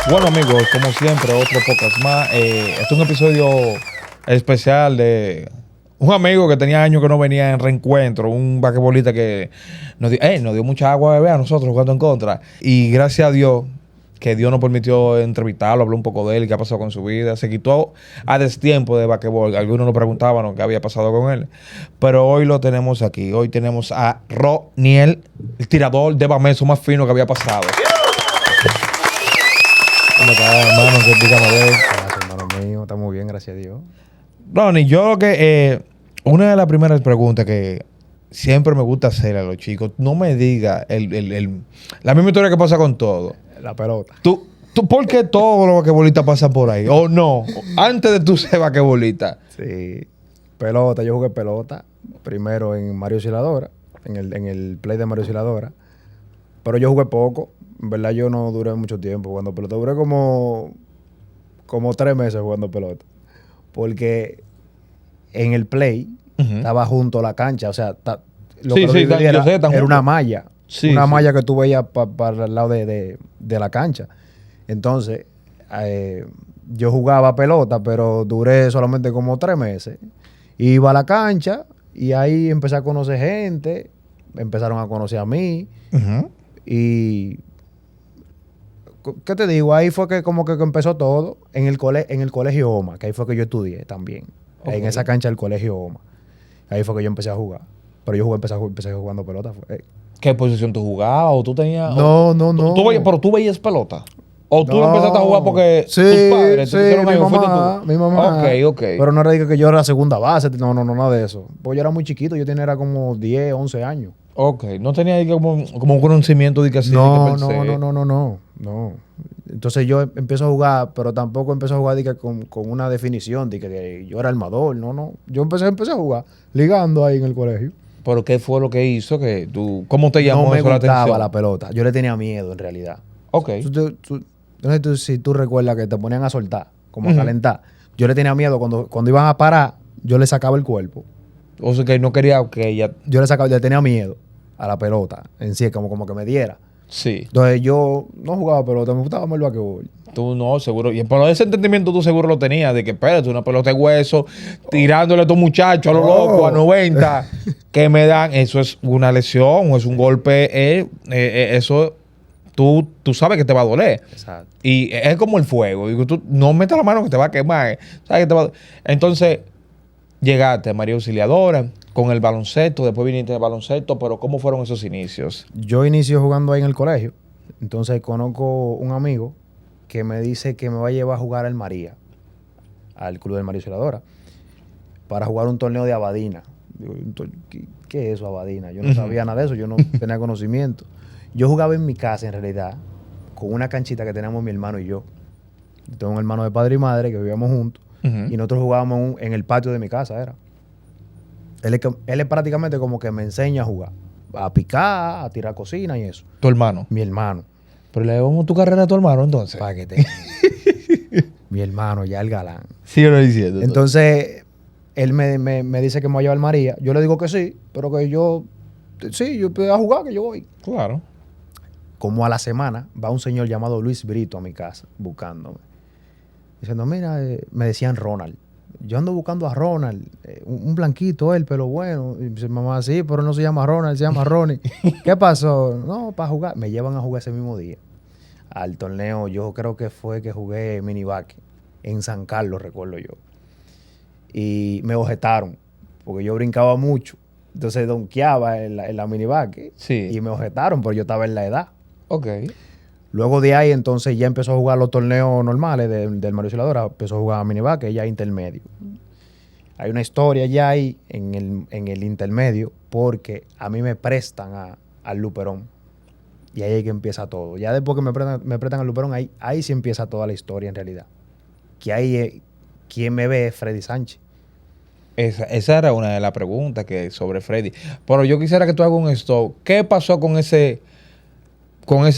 Bueno amigos, como siempre, otro podcast más. Este es un episodio especial de un amigo que tenía años que no venía en reencuentro, un basquetbolista que nos dio mucha agua a beber a nosotros jugando en contra. Y gracias a Dios, que Dios nos permitió entrevistarlo, hablar un poco de él, qué ha pasado con su vida. Se quitó a destiempo de basquetbol. Algunos nos preguntaban, ¿no?, qué había pasado con él. Pero hoy lo tenemos aquí. Hoy tenemos a Roniel, el tirador de Bameso más fino que había pasado. ¿Cómo estás, hermano? Dígame a ver. Gracias, hermano mío. Está muy bien, gracias a Dios. Ronnie, yo lo que... una de las primeras preguntas que siempre me gusta hacer a los chicos, no me diga la misma historia que pasa con todo. La pelota. ¿Tú por qué todos los basquetbolistas pasan por ahí? ¿O no? Antes de tú ser basquetbolista. Sí. Pelota. Yo jugué pelota primero en Mario Osciladora, en el play de Mario Osciladora. Pero yo jugué poco. En verdad yo no duré mucho tiempo jugando pelota. Duré como 3 meses jugando pelota. Porque en el play estaba junto a la cancha. O sea, lo que era una malla. Sí, una sí. malla que tú veías para el lado de la cancha. Entonces, yo jugaba pelota, pero duré solamente como 3 meses. Iba a la cancha y ahí empecé a conocer gente. Empezaron a conocer a mí. Ujú. Y... ¿qué te digo? Ahí fue que como que empezó todo en el colegio OMA, que ahí fue que yo estudié también. Okay. En esa cancha del colegio OMA. Ahí fue que yo empecé a jugar. Pero yo empecé jugando pelota. ¿Qué posición tú jugabas? ¿O tú tenías...? No. ¿Pero tú veías pelota? ¿O tú No. empezaste a jugar porque Sí, tus padres te sí, pusieron ahí, mi o fuiste mamá, tú? mi mamá. Ok. Pero no era que yo era segunda base. No, nada de eso. Pues yo era muy chiquito. Yo era como 10, 11 años. Ok. ¿No tenía ahí como un conocimiento de que así? No. de que per se? No. Entonces yo empiezo a jugar, pero tampoco empecé a jugar de que con una definición de que yo era armador. No. Yo empecé a jugar ligando ahí en el colegio. ¿Pero qué fue lo que hizo que tú... ¿Cómo te llamó No me eso la gustaba atención? la pelota. Yo le tenía miedo en realidad. Ok. No sé si tú recuerdas que te ponían a soltar, como a Ujú. calentar. Yo le tenía miedo cuando iban a parar, yo le sacaba el cuerpo. O sea que no quería que ella... Le tenía miedo a la pelota en sí, como que me diera. Sí. Entonces yo no jugaba pelota, me gustaba más el basquetbol. Tú no, seguro. Pero ese entendimiento tú seguro lo tenías de que, espérate, una pelota de hueso, tirándole a estos muchachos a lo loco, a 90, que me dan. Eso es una lesión, o es un golpe. Eso tú sabes que te va a doler. Exacto. Y es como el fuego. Digo, tú no metas la mano que te va a quemar. ¿Sabes que te va? Entonces, llegaste a María Auxiliadora con el baloncesto, después viniste al baloncesto, pero ¿cómo fueron esos inicios? Yo inicio jugando ahí en el colegio. Entonces conozco un amigo que me dice que me va a llevar a jugar al María, al club del María Auxiliadora, para jugar un torneo de Abadina. Digo, ¿qué es eso, Abadina? Yo no sabía nada de eso, yo no tenía conocimiento. Yo jugaba en mi casa, en realidad, con una canchita que teníamos mi hermano y yo. Yo tengo un hermano de padre y madre que vivíamos juntos, y nosotros jugábamos en el patio de mi casa, era. Él es prácticamente como que me enseña a jugar, a picar, a tirar cocina y eso. Tu hermano. Mi hermano. Pero le damos tu carrera a tu hermano entonces. Para que te... Mi hermano, ya el galán. Síguelo diciendo. Entonces, él me dice que me va a llevar al María. Yo le digo que sí, pero que yo voy a jugar, que yo voy. Claro. Como a la semana, va un señor llamado Luis Brito a mi casa, buscándome. Diciendo, mira, me decían Ronald. Yo ando buscando a Ronald, un blanquito él, pero bueno. Y dice, mamá, sí, pero no se llama Ronald, se llama Ronnie. ¿Qué pasó? No, para jugar. Me llevan a jugar ese mismo día. Al torneo, yo creo que fue que jugué minibaque en San Carlos, recuerdo yo. Y me objetaron, porque yo brincaba mucho. Entonces donkeaba en la minibaque. Sí. Y me objetaron, pero yo estaba en la edad. Ok. Luego de ahí, entonces, ya empezó a jugar los torneos normales del Mario Osciladora. Empezó a jugar minibaque, ya intermedio. Hay una historia ya ahí en el intermedio, porque a mí me prestan al Luperón. Y ahí es que empieza todo. Ya después que me prestan al Luperón, ahí sí empieza toda la historia en realidad. Que ahí quien me ve es Freddy Sánchez. Esa era una de las preguntas que sobre Freddy. Pero yo quisiera que tú hagas un stop. ¿Qué pasó con ese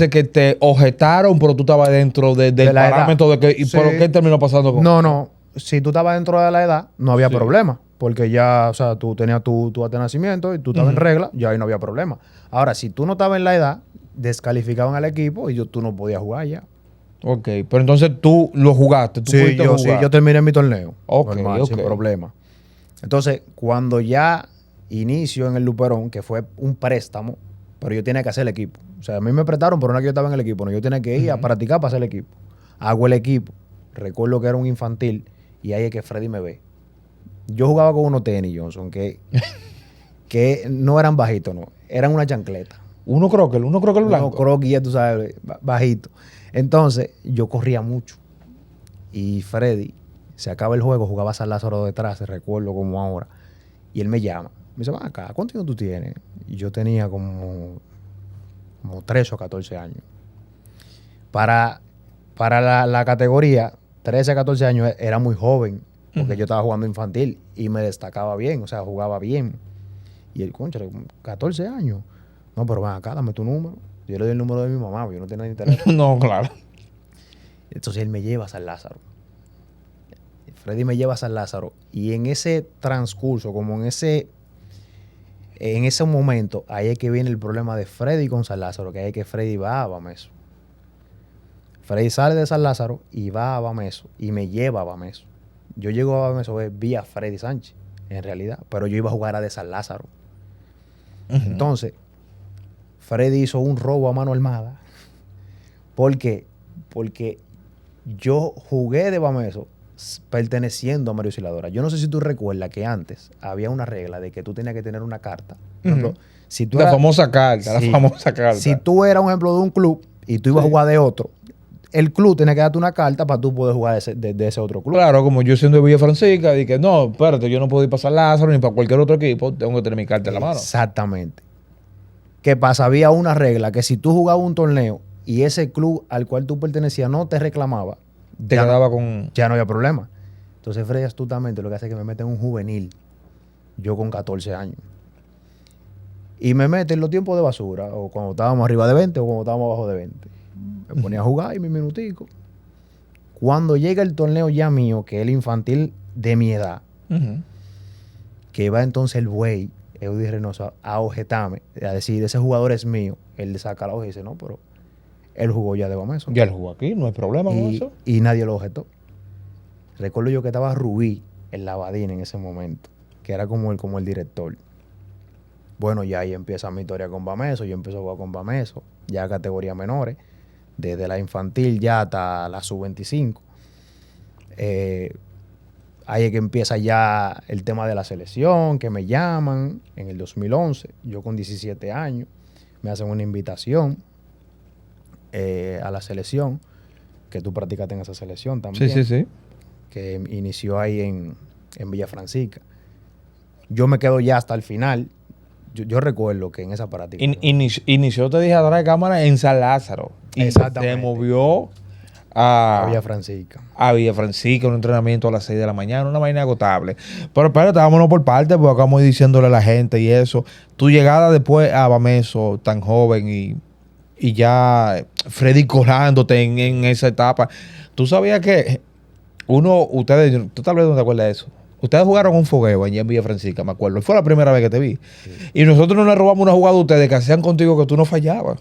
que te objetaron, pero tú estabas dentro del la parámetro edad? de que... ¿Y Sí. por qué terminó pasando con No. Si tú estabas dentro de la edad, no había Sí. problema. Porque ya, o sea, tú tenías tu acta de nacimiento y tú estabas en regla, ya ahí no había problema. Ahora, si tú no estabas en la edad, descalificaban al equipo y tú no podías jugar ya. Ok, pero entonces tú lo jugaste, tú Sí, pudiste yo, jugar. sí, yo terminé mi torneo. Ok, Normal, ok. sin problema. Entonces, cuando ya inicio en el Luperón, que fue un préstamo, pero yo tenía que hacer el equipo. O sea, a mí me prestaron, pero no es que yo estaba en el equipo. No, yo tenía que ir a practicar para hacer el equipo. Hago el equipo. Recuerdo que era un infantil y ahí es que Freddy me ve. Yo jugaba con unos tenis, Johnson, que no eran bajitos, no. Eran una chancleta. Uno croquel Unos blanco. croquis, ya tú sabes, bajito. Entonces, yo corría mucho. Y Freddy, se acaba el juego, jugaba San Lázaro detrás, recuerdo como ahora. Y él me llama. Me dice, "Ven acá, ¿cuántos años tú tienes?" Y yo tenía como 13 o 14 años. Para, para la categoría, 13 a 14 años era muy joven, porque yo estaba jugando infantil y me destacaba bien, o sea, jugaba bien. Y él, concha, 14 años. No, pero ven acá, dame tu número. Yo le doy el número de mi mamá, porque yo no tenía ni teléfono. No, claro. Entonces él me lleva a San Lázaro. Freddy me lleva a San Lázaro. Y en ese transcurso, como en ese momento, ahí es que viene el problema de Freddy con San Lázaro, que ahí es que Freddy va a Bameso. Freddy sale de San Lázaro y va a Bameso y me lleva a Bameso. Yo llego a Bameso vía Freddy Sánchez, en realidad, pero yo iba a jugar a de San Lázaro. Entonces, Freddy hizo un robo a mano armada. ¿Por qué? Porque yo jugué de Bameso perteneciendo a Mario Siladora. Yo no sé si tú recuerdas que antes había una regla de que tú tenías que tener una carta. Por ejemplo, si tú La eras- famosa carta, Sí. la famosa carta. Si tú eras un ejemplo de un club y tú ibas a jugar de otro, el club tenía que darte una carta para tú poder jugar de ese otro club. Claro, como yo siendo de Villa Francisca, dije, no, espérate, yo no puedo ir para San Lázaro ni para cualquier otro equipo, tengo que tener mi carta en la mano. Exactamente. ¿Qué pasa? Había una regla que si tú jugabas un torneo y ese club al cual tú pertenecías no te reclamaba, Te ya quedaba no, con... ya no había problema. Entonces Freddy astutamente lo que hace es que me mete en un juvenil, yo con 14 años. Y me mete en los tiempos de basura, o cuando estábamos arriba de 20 o cuando estábamos abajo de 20. Me ponía a jugar y mi minutico. Cuando llega el torneo ya mío, que es el infantil de mi edad, Ujú. que va entonces el buey, Eudy Reynoso, a objetarme, a decir, ese jugador es mío. Él le saca la hoja y dice, no, pero él jugó ya de Bameso. Ya lo jugó aquí, no hay problema con eso. Y nadie lo objetó. Recuerdo yo que estaba Rubí en la Badina en ese momento, que era como el director. Bueno, ya ahí empieza mi historia con Bameso. Yo empiezo a jugar con Bameso, ya categorías menores, desde la infantil ya hasta la sub-25. Ahí es que empieza ya el tema de la selección, que me llaman en el 2011, yo con 17 años, me hacen una invitación a la selección, que tú practicaste en esa selección también, Sí, sí, sí. que inició ahí en Villa Francisca. Yo me quedo ya hasta el final. Yo recuerdo que en esa práctica... Inició, te dije, atrás de cámara en San Lázaro. Y Exactamente. se movió a a Villa Francisca. a Villa Francisca, un entrenamiento a las 6 de la mañana, una vaina agotable. Pero espérate, vámonos por partes, porque acabamos diciéndole a la gente y eso. Tu llegada después a Bameso, tan joven, y ya Freddy colándote en esa etapa. Tú sabías que ustedes, tú tal vez no te acuerdas de eso. Ustedes jugaron un fogueo allí en Villa Francisca, me acuerdo. Fue la primera vez que te vi. Sí. Y nosotros no le robamos una jugada a ustedes que hacían contigo que tú no fallabas.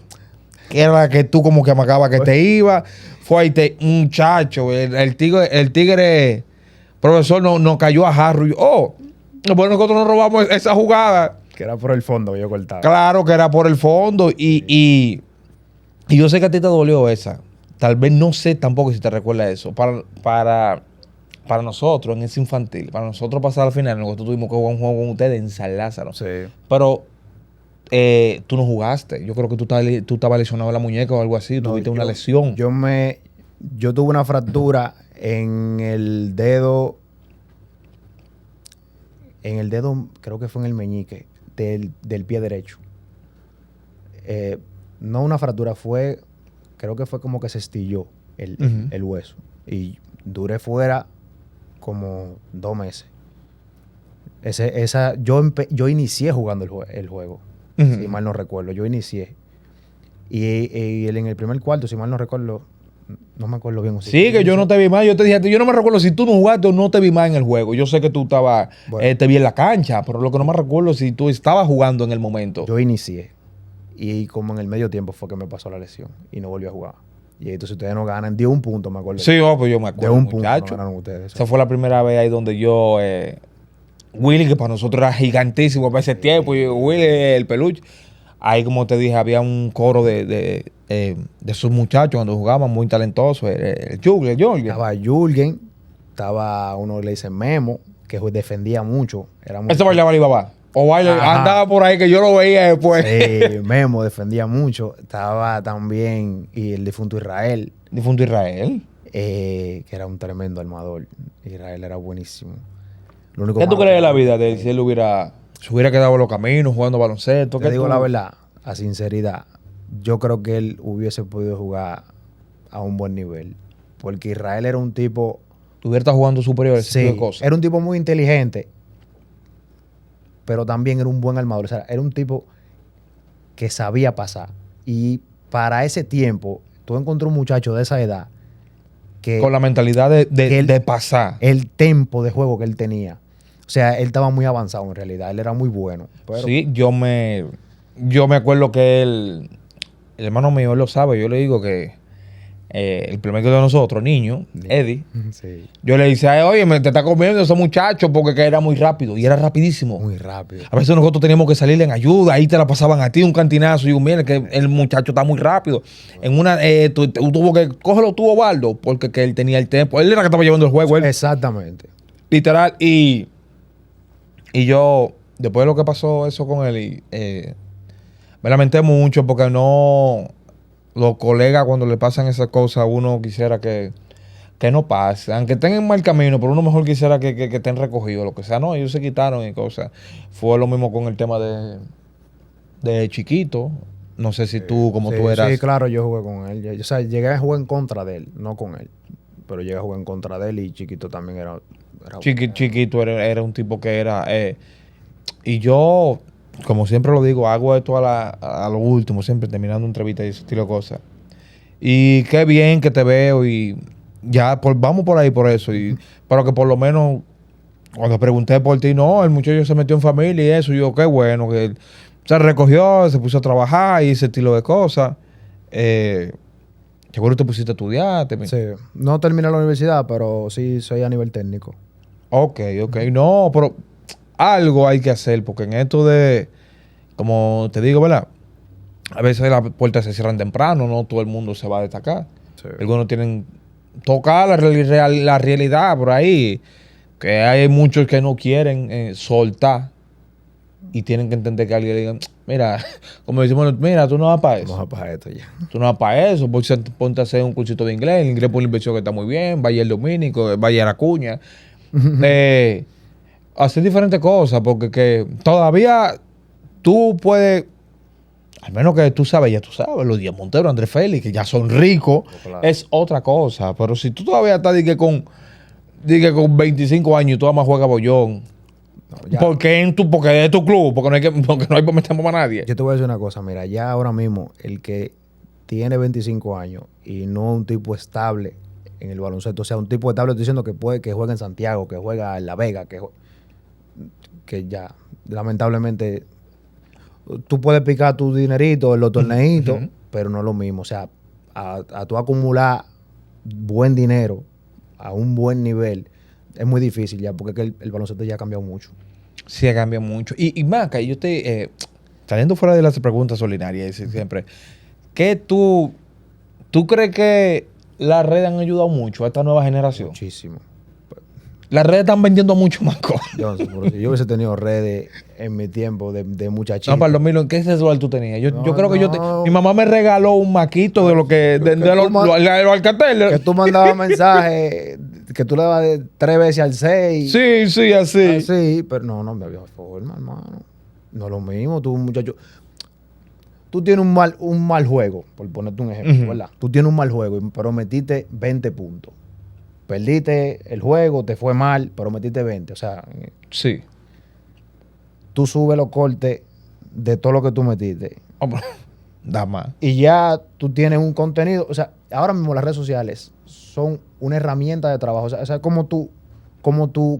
Que era la que tú como que amagabas que te iba. Fue ahí, muchacho, el tigre, profesor, nos cayó a jarro. Y, bueno, nosotros nos robamos esa jugada. Que era por el fondo que yo cortaba. Claro que era por el fondo. Y yo sé que a ti te dolió esa. Tal vez no sé tampoco si te recuerdas eso. Para nosotros, en ese infantil, para nosotros pasar al final, nosotros tuvimos que jugar un juego con ustedes en San Lázaro. Sí. Pero tú no jugaste. Yo creo que tú estabas lesionado en la muñeca o algo así. No, Tuviste una lesión. Yo tuve una fractura en el dedo, creo que fue en el meñique del pie derecho. No una fractura, creo que fue como que se estilló el hueso. Y duré fuera como 2 meses. Yo inicié jugando el juego, si mal no recuerdo. Yo inicié. Y en el primer cuarto, si mal no recuerdo, no me acuerdo bien. Sí, que yo no te vi más. Yo te dije, yo no me recuerdo si tú no jugaste o no te vi más en el juego. Yo sé que tú estabas, Bueno. te vi en la cancha, pero lo que no me recuerdo es si tú estabas jugando en el momento. Yo inicié. Y como en el medio tiempo fue que me pasó la lesión y no volví a jugar. Y entonces ustedes no ganan de un punto, me acuerdo. Sí, pues yo me De acuerdo, un punto no muchacho. ganaron ustedes. Esa fue la primera vez ahí donde yo... Willy, que para nosotros era gigantísimo para ese tiempo, y Willy, el peluche. Ahí, como te dije, había un coro de esos muchachos cuando jugaban, muy talentosos. El Jorgen. Estaba Jürgen, estaba uno que le dicen Memo, que defendía mucho. Era muy Ese bailaba Alibaba. O baile, Ajá. andaba por ahí que yo lo veía después. Sí, Memo defendía mucho. Estaba también y el difunto Israel, Difunto Israel. que era un tremendo armador. Israel era buenísimo. Lo único ¿Qué tú malo crees de que la vida de él si él se hubiera quedado en los caminos jugando baloncesto? te ¿Qué digo tú- la verdad, a sinceridad, yo creo que él hubiese podido jugar a un buen nivel. Porque Israel era un tipo, Hubiera estado jugando superior, ese tipo sí, de cosas. era un tipo muy inteligente, pero también era un buen armador. O sea, era un tipo que sabía pasar. Y para ese tiempo, tú encontrás un muchacho de esa edad que Con la mentalidad que él- de pasar. el tempo de juego que él tenía. O sea, él estaba muy avanzado en realidad. Él era muy bueno. Pero, Sí, yo me acuerdo que el hermano mío, él lo sabe, yo le digo que el primer que de nosotros, niño, Eddie, sí, yo le dice, "Ay, oye, te está comiendo ese muchacho porque que era muy rápido", y era rapidísimo. muy rápido. A veces nosotros teníamos que salirle en ayuda, ahí te la pasaban a ti, un cantinazo, y yo, mira, que el muchacho está muy rápido. En una, tuvo que, cógelo tú, Ovaldo, porque que él tenía el tiempo. Él era que estaba llevando el juego, él, Exactamente. literal, y yo, después de lo que pasó eso con él, me lamenté mucho porque no, los colegas cuando le pasan esas cosas, uno quisiera que no pase, aunque estén en mal camino, pero uno mejor quisiera que estén recogidos, lo que sea. No, ellos se quitaron y cosas. Fue lo mismo con el tema de Chiquito. No sé si tú, como Sí, tú eras. sí, claro, yo jugué con él. O sea, llegué a jugar en contra de él, no con él. Pero llegué a jugar en contra de él y Chiquito también era Chiquito era un tipo que era. Y yo, como siempre lo digo, hago esto a lo último, siempre terminando entrevistas y ese estilo de cosas. Y qué bien que te veo y ya, vamos por ahí por eso. Pero que por lo menos, cuando pregunté por ti, no, el muchacho se metió en familia y eso. Y yo, qué bueno, que él se recogió, se puso a trabajar y ese estilo de cosas. Seguro te pusiste a estudiar. Sí, no terminé la universidad, pero sí soy a nivel técnico. Ok. No, pero algo hay que hacer, porque en esto de, como te digo, ¿verdad? A veces las puertas se cierran temprano, no todo el mundo se va a destacar. Sí. Algunos tienen tocar la realidad por ahí, que hay muchos que no quieren soltar y tienen que entender que alguien le diga, mira, como decimos, mira, tú no vas para eso. Vamos a para esto ya. Tú no vas para eso, ponte a hacer un cursito de inglés, el inglés por la inversión que está muy bien, vaya el dominico, vaya la cuña. Hacer diferentes cosas, porque que todavía tú puedes, al menos que tú sabes, ya tú sabes, los Díaz Montero, Andrés Félix, que ya son ricos, Claro. es otra cosa. Pero si tú todavía estás di que con 25 años y tú amas juega bollón, No, ya. porque es tu club, porque no hay para meter más a nadie. Yo te voy a decir una cosa, mira, ya ahora mismo el que tiene 25 años y no un tipo estable en el baloncesto, o sea, un tipo estable, estoy diciendo que puede que juegue en Santiago, que juega en La Vega, que ya, lamentablemente, tú puedes picar tu dinerito en los torneitos, Ujú. pero no es lo mismo. O sea, a tú acumular buen dinero a un buen nivel es muy difícil ya, porque es que el baloncesto ya ha cambiado mucho. Sí, cambia mucho. Y Maca, yo saliendo fuera de las preguntas ordinarias, siempre, ¿qué tú crees que las redes han ayudado mucho a esta nueva generación? Muchísimo. Las redes están vendiendo mucho más cosas. Yo no sé, pero si yo hubiese tenido redes en mi tiempo de muchachito. No, para el 2000, ¿qué celular tú tenías? Yo No, creo que no. mi mamá me regaló un maquito de lo que, de Que los tú ma- Alcatel. que tú mandabas mensajes, que tú le dabas de 3 veces al 6. Sí, así. Sí, pero no me había forma, hermano. No es lo mismo, tú, muchacho. Tú tienes un mal juego, por ponerte un ejemplo, Ujú. ¿verdad? Tú tienes un mal juego, pero metiste 20 puntos. Perdiste el juego, te fue mal, pero metiste 20. O sea, Sí. tú subes los cortes de todo lo que tú metiste. Hombre, da más. Y ya tú tienes un contenido. O sea, ahora mismo las redes sociales son una herramienta de trabajo. O sea, como tu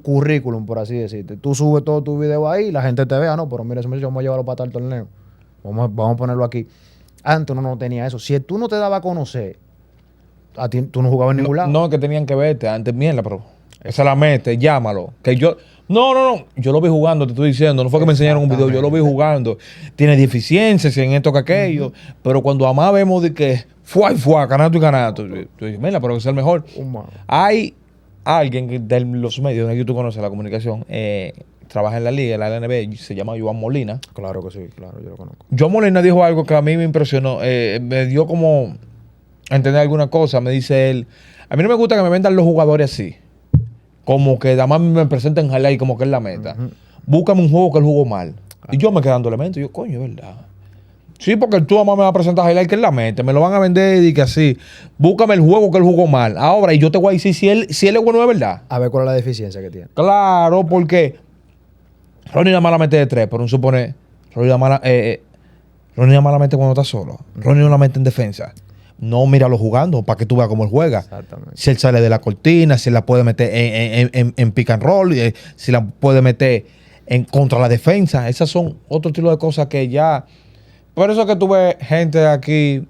currículum, por así decirte. Tú subes todo tu video ahí, la gente te vea, no, pero mira, ese muchacho, vamos a llevarlo para tal torneo. Vamos a ponerlo aquí. Antes uno no tenía eso. Si tú no te dabas a conocer tú no jugabas en ningún lado. No, que tenían que verte antes, mierda, pero esa la mete, llámalo. Que yo. No. Yo lo vi jugando, te estoy diciendo. No fue que me enseñaron un video, yo lo vi jugando. Tiene deficiencias en esto que aquello. Pero cuando más vemos de que fue, canato y canato. Tú dices, mira, pero que es el mejor. Hay alguien de los medios, que tú conoces la comunicación, trabaja en la liga, en la LNB, se llama Joan Molina. Claro que sí, claro, yo lo conozco. Joan Molina dijo algo que a mí me impresionó. Me dio como a entender alguna cosa. Me dice él, a mí no me gusta que me vendan los jugadores así. Como que además me presenten highlight como que es la meta. Búscame un juego que él jugó mal. Y yo me quedé dando elementos. Yo, coño, es verdad. Sí, porque tú además me vas a presentar highlight que es la meta. Me lo van a vender y que así. Búscame el juego que él jugó mal. Ahora, y yo te voy a decir si él es bueno de verdad. A ver cuál es la deficiencia que tiene. Claro, porque Ronnie nada más la mete de tres, pero un supone Ronnie nada más la mete cuando está solo. Ronnie no la mete en defensa. No, míralo jugando para que tú veas cómo él juega. Exactamente. Si él sale de la cortina, si él la puede meter en pick and roll, si la puede meter en contra la defensa. Esas son otro tipo de cosas que ya... Por eso es que tú ves gente aquí,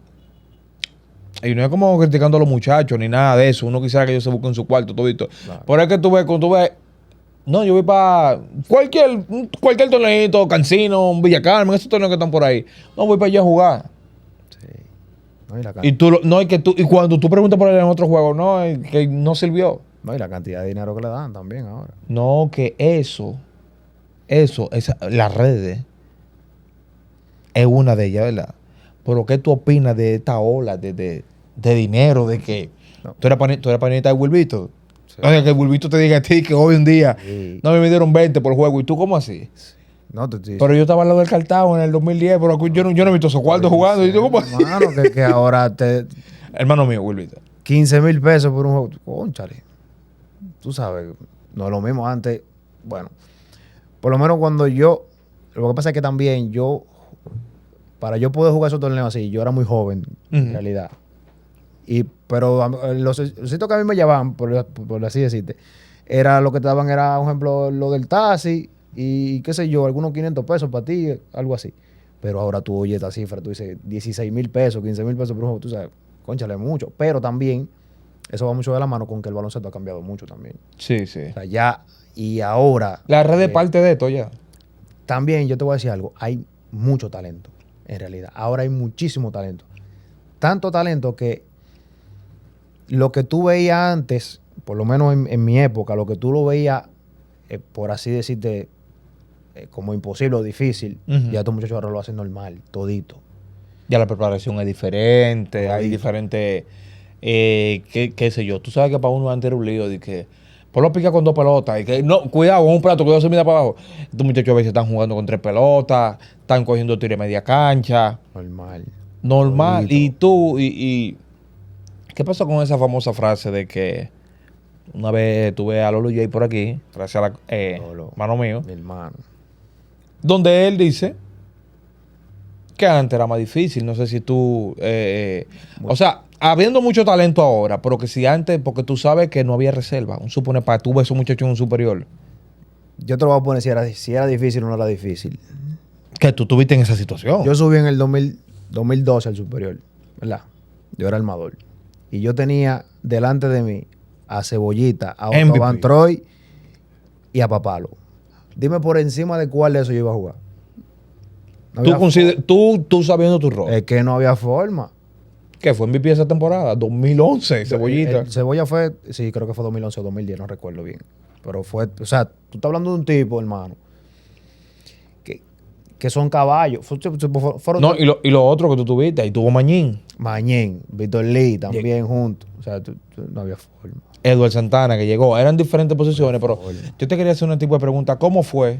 y no es como criticando a los muchachos ni nada de eso. Uno quisiera que ellos se busquen su cuarto, todito. Claro. Pero es que tú ves, cuando tú ves... No, yo voy para cualquier torneito, Cancino, Villa Carmen, esos torneos que están por ahí. No, voy para allá a jugar. Sí. No, y la Y tú, y cuando tú preguntas por él en otro juego, no, que no sirvió. No, y la cantidad de dinero que le dan también ahora. No, que las redes es una de ellas, ¿verdad? Pero ¿qué tú opinas de esta ola de dinero, de que No. tú eres panita de Wilvito? Sí. Oye, que Wilvito te diga a ti que hoy un día Sí. no me dieron 20 por juego. ¿Y tú cómo así? No, te estoy Pero yo estaba al lado del Cartago en el 2010, pero yo no he visto esos cuartos jugando. ¿Y tú cómo así? Hermano, que ahora Hermano mío, Wilvito. 15,000 pesos por un juego. Cónchale. Tú sabes, no es lo mismo antes. Bueno, por lo menos cuando yo... Lo que pasa es que también para yo poder jugar esos torneos así, yo era muy joven, en Ujú. realidad. Pero los sitios que a mí me llevaban, por así decirte, era lo que te daban, era, por ejemplo, lo del taxi y qué sé yo, algunos 500 pesos para ti, algo así. Pero ahora tú oyes esta cifra, tú dices 16,000 pesos, 15,000 pesos por un juego, tú sabes, cónchale, mucho. Pero también, eso va mucho de la mano con que el baloncesto ha cambiado mucho también. Sí, sí. O sea, ya, y ahora... La red es parte de esto ya. También yo te voy a decir algo, hay mucho talento, en realidad. Ahora hay muchísimo talento. Tanto talento que lo que tú veías antes, por lo menos en mi época, lo que tú lo veías, por así decirte, como imposible o difícil, Ujú. ya estos muchachos ahora lo hacen normal, todito. Ya la preparación es diferente, hay Ay. diferentes, qué sé yo. Tú sabes que para uno antes era un lío de que ponlo pica con 2 pelotas y que no, cuidado con un plato, cuidado se mira para abajo. Estos muchachos a veces están jugando con 3 pelotas, están cogiendo tiro de media cancha, Normal. normal. Todito. Y tú, ¿qué pasó con esa famosa frase de que una vez tuve a Lolo J por aquí, gracias a la Lolo. mano mío, Mi hermano. donde él dice que antes era más difícil? No sé si tú... o sea, habiendo mucho talento ahora, pero que si antes, porque tú sabes que no había reserva. Un supone para tú ver esos muchachos en un superior. Yo te lo voy a poner si era difícil o no era difícil. Que tú tuviste en esa situación. Yo subí en el 2012 al superior, ¿verdad? Yo era armador. Y yo tenía delante de mí a Cebollita, a Otto MVP. Van Troy y a Papalo. Dime por encima de cuál de esos yo iba a jugar. No tú, había tú sabiendo tu rol. Es que no había forma. ¿Qué fue MVP esa temporada? 2011, Cebollita. Cebolla fue, sí, creo que fue 2011 o 2010, no recuerdo bien. Pero fue, o sea, tú estás hablando de un tipo, hermano, que son caballos. Fueron No, y lo otro que tú tuviste, ahí tuvo Mañín. Mañén, Víctor Lee también juntos. O sea, no había forma. Edward Santana, que llegó. Eran diferentes posiciones, pero yo te quería hacer un tipo de pregunta. ¿Cómo fue?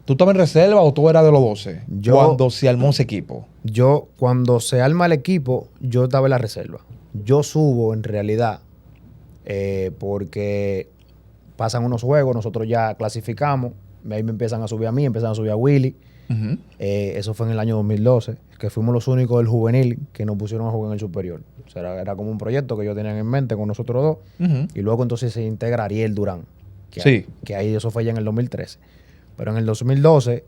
¿Tú estabas en reserva o tú eras de los 12? Cuando se armó ese equipo. Yo, cuando se arma el equipo, yo estaba en la reserva. Yo subo, en realidad, porque pasan unos juegos, nosotros ya clasificamos, ahí me empiezan a subir a mí, empiezan a subir a Willy. Uh-huh. Eso fue en el año 2012, que fuimos los únicos del juvenil que nos pusieron a jugar en el superior. O sea, era como un proyecto que ellos tenían en mente con nosotros dos. Uh-huh. Y luego entonces se integra Ariel Durán, Sí. que ahí eso fue ya en el 2013. Pero en el 2012,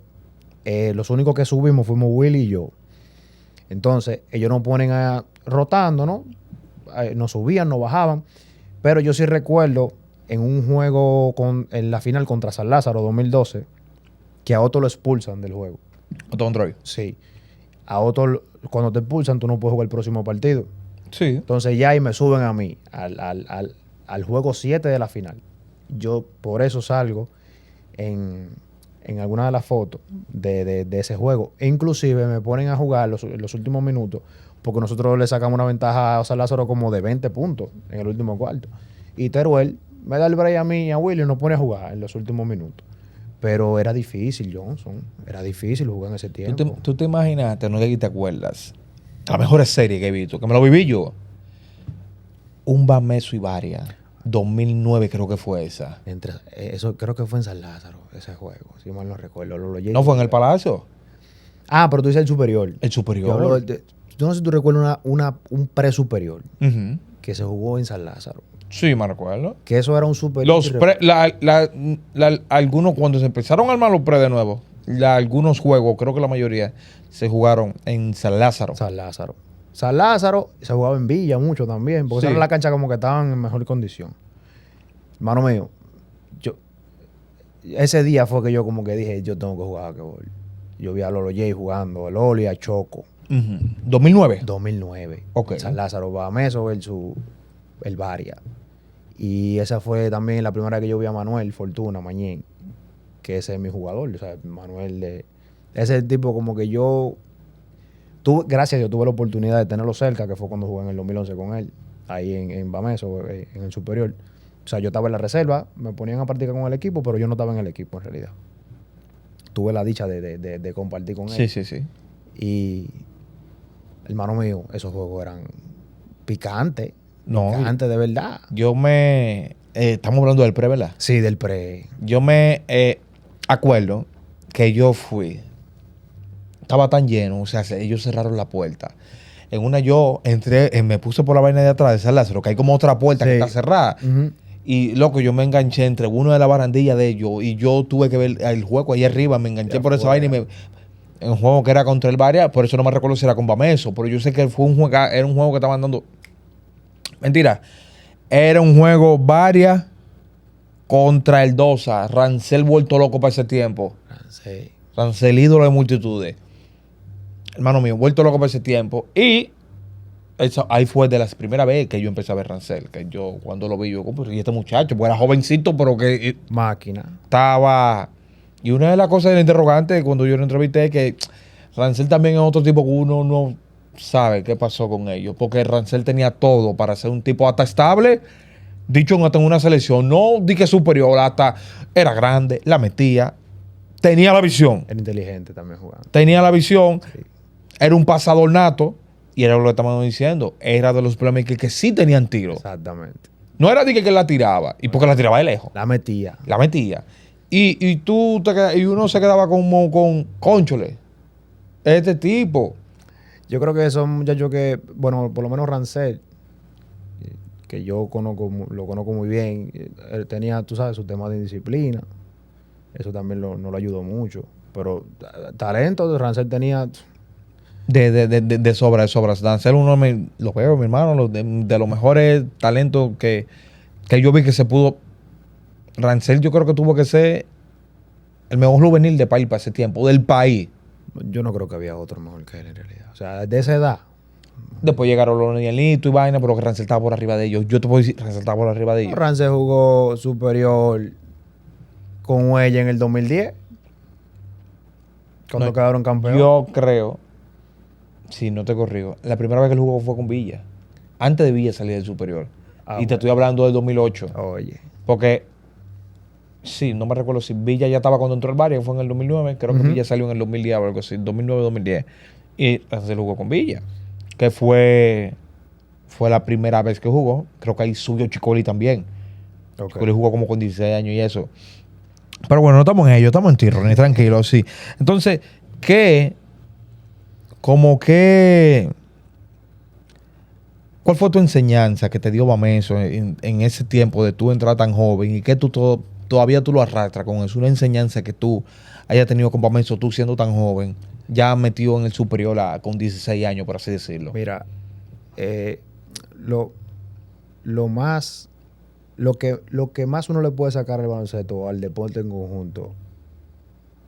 los únicos que subimos fuimos Willy y yo. Entonces, ellos nos ponen rotando, ¿no? No subían, no bajaban. Pero yo sí recuerdo en un juego en la final contra San Lázaro 2012 que a Otto lo expulsan del juego. Otto Controy. Sí. A Otto, cuando te expulsan, tú no puedes jugar el próximo partido. Sí. Entonces ya ahí me suben a mí al juego 7 de la final. Yo por eso salgo en alguna de las fotos de ese juego. E inclusive me ponen a jugar los últimos minutos porque nosotros le sacamos una ventaja a San Lázaro como de 20 puntos en el último cuarto. Y Teruel me da el break a mí y a Willy y nos pone a jugar en los últimos minutos. Pero era difícil, Johnson. Era difícil jugar en ese tiempo. ¿Tú te imaginaste, no sé si te acuerdas, la mejor serie que he visto, que me lo viví yo? Un Bameso y Varia. 2009 creo que fue esa. Eso creo que fue en San Lázaro, ese juego. Si mal no recuerdo. ¿No fue en el Palacio? Ah, pero tú dices el superior. El superior. Yo no sé si tú recuerdas un pre-superior Uh-huh. que se jugó en San Lázaro. Sí, me recuerdo. Que eso era un superior. Algunos, cuando se empezaron a armar los pre de nuevo, algunos juegos, creo que la mayoría, se jugaron en San Lázaro. San Lázaro. San Lázaro se jugaba en Villa mucho también, porque Sí. esa era la cancha como que estaban en mejor condición. Hermano mío, ese día fue que yo como que dije, yo tengo que jugar a basquetbol. Yo vi a Lolo J jugando, a Lolo y a Choco. Uh-huh. 2009. 2009. Ok. San Lázaro Bameso versus el Varia. Y esa fue también la primera vez que yo vi a Manuel Fortuna Mañén, que ese es mi jugador. O sea, Manuel ese es el tipo como que gracias a Dios tuve la oportunidad de tenerlo cerca, que fue cuando jugué en el 2011 con él, ahí en Bameso, en el superior. O sea, yo estaba en la reserva, me ponían a practicar con el equipo, pero yo no estaba en el equipo en realidad. Tuve la dicha de compartir con él. Sí. Y, hermano mío, esos juegos eran picantes. No. Picantes de verdad. Estamos hablando del pre, ¿verdad? Sí, del pre. Yo me acuerdo que yo fui. Estaba tan lleno, o sea, ellos cerraron la puerta. En una yo entré, me puse por la vaina de atrás de San Lázaro, que hay como otra puerta que está cerrada. Uh-huh. Y, loco, yo me enganché entre uno de la barandilla de ellos y yo tuve que ver el juego ahí arriba, me enganché por esa vaina y en un juego que era contra el Varia, por eso no me recuerdo si era con Bameso, pero yo sé que fue era un juego que estaban dando. Mentira, era un juego Varia contra el Dosa. Rancel vuelto loco para ese tiempo. Sí. Rancel ídolo de multitudes. Hermano mío, vuelto loco para ese tiempo. Y ahí fue de las primeras veces que yo empecé a ver Rancel. Que yo, cuando lo vi, yo, y este muchacho, pues era jovencito, pero que Máquina. estaba. Y una de las cosas del interrogante, cuando yo lo entrevisté, es que Rancel también es otro tipo que uno no sabe qué pasó con ellos. Porque Rancel tenía todo para ser un tipo hasta estable. Dicho hasta en una selección, no di que superior, hasta era grande, la metía, tenía la visión. Era inteligente también jugando. Tenía la visión, Sí. era un pasador nato, y era lo que estamos diciendo, era de los playmakers que sí tenían tiro. Exactamente. No era de que la tiraba, y porque la tiraba de lejos, La metía. la metía. Y uno se quedaba como con cónchole, este tipo. Yo creo que son muchachos que, bueno, por lo menos Rancel, que yo lo conozco muy bien, él tenía, tú sabes, su tema de indisciplina. Eso también no lo ayudó mucho. Pero talento, Rancel tenía. De sobras. Rancel, lo veo, mi hermano, de los mejores talentos que yo vi que se pudo. Rancel, yo creo que tuvo que ser el mejor juvenil de país para ese tiempo, del país. Yo no creo que había otro mejor que él en realidad. O sea, de esa edad. Después llegaron los Nielito y vaina, pero que Rancel estaba por arriba de ellos. Yo te puedo decir, Rancel estaba por arriba de ellos. Rancel jugó superior con Huella en el 2010. Cuando No, quedaron campeones. Yo creo, si no te corrijo, la primera vez que él jugó fue con Villa. Antes de Villa salir del superior. Ah, Y te bueno. estoy hablando del 2008. Oye. Porque, sí, no me recuerdo si Villa ya estaba cuando entró el Varia, fue en el 2009. Creo que Ujú. Villa salió en el 2010 o algo así, 2009-2010. Y Rancel jugó con Villa, que fue la primera vez que jugó. Creo que ahí subió Chicoli también. Ok. Chicoli jugó como con 16 años y eso. Pero bueno, no estamos en ello, estamos en tierra, ni tranquilos, sí. Entonces, ¿cuál fue tu enseñanza que te dio Bameso en ese tiempo de tú entrar tan joven y que todavía tú lo arrastras con eso? Una enseñanza que tú hayas tenido con Bameso, tú siendo tan joven, ya metido en el superior con 16 años, por así decirlo. Mira, lo más, lo que más uno le puede sacar al baloncesto o al deporte en conjunto